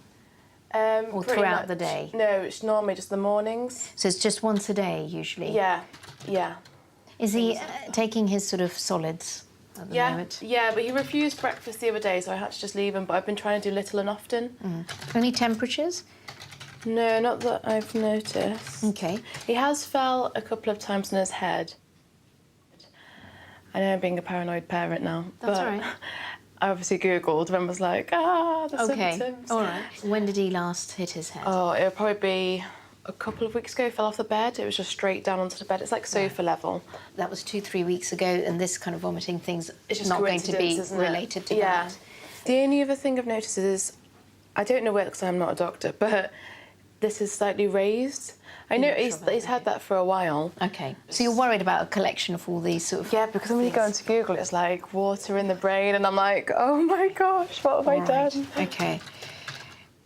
Or Pretty throughout the much. day? No, it's normally just the mornings. So it's just once a day, usually? Yeah, yeah. Is he taking his sort of solids at the moment? Yeah, but he refused breakfast the other day, so I had to just leave him, but I've been trying to do little and often. Any temperatures? No, not that I've noticed. OK. He has fell a couple of times on his head. I know I'm being a paranoid parent now. That's but all right. I obviously Googled and was like, the symptoms. All right. When did he last hit his head? Oh, it would probably be a couple of weeks ago. He fell off the bed. It was just straight down onto the bed. It's like sofa level. That was 2-3 weeks ago, and this kind of vomiting thing's It's just not going to be coincidence, isn't it? related to Yeah. that. The only other thing I've noticed is, I don't know where because I'm not a doctor, but this is slightly raised. I know he's had that for a while. Okay. So you're worried about a collection of all these sort of... Yeah, because when you go into Google, it's like water in the brain, and I'm like, oh my gosh, what have I done? Okay.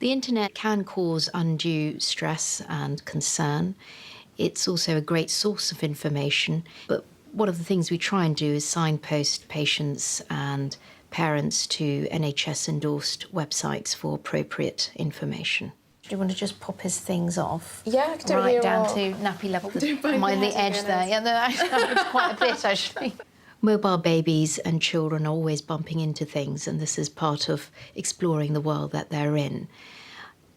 The internet can cause undue stress and concern. It's also a great source of information, but one of the things we try and do is signpost patients and parents to NHS-endorsed websites for appropriate information. Do you want to just pop his things off? Yeah, I can do it right here down or- to nappy level. Do both Mind the hands edge again, there. Yeah, no, actually, quite a bit actually. Mobile babies and children are always bumping into things, and this is part of exploring the world that they're in.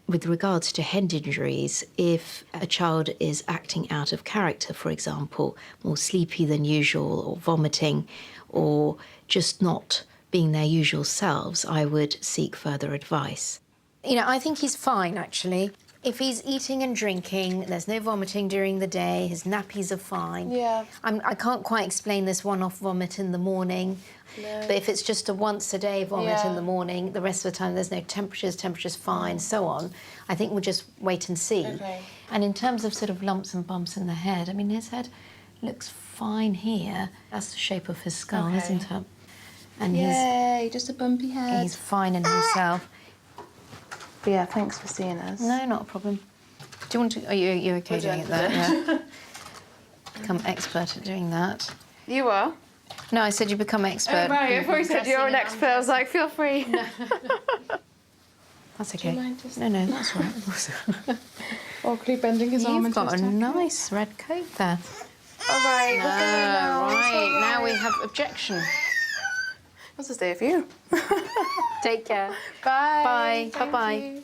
With regards to head injuries, if a child is acting out of character, for example, more sleepy than usual, or vomiting, or just not being their usual selves, I would seek further advice. You know, I think he's fine, actually. If he's eating and drinking, there's no vomiting during the day, his nappies are fine. Yeah. I can't quite explain this one-off vomit in the morning, but if it's just a once-a-day vomit in the morning, the rest of the time there's no temperature's fine, so on, I think we'll just wait and see. Okay. And in terms of sort of lumps and bumps in the head, I mean, his head looks fine here. That's the shape of his skull, isn't it? And Yay, just a bumpy head. he's fine in himself. But yeah, thanks for seeing us. No, not a problem. Do you want to... Are you okay We're doing it done. there? Yeah. Become expert at doing that. You are? No, I said you become expert. Oh, right, I thought you said you're an expert. I was like, feel free. That's Do you okay. mind just- No, that's all right. Awkwardly bending his arm You've into got his a jacket. nice red coat there. All right, we're going now. Right, now we have objection. What's this day of you? Take care. Bye. Bye. Thank Bye-bye. you.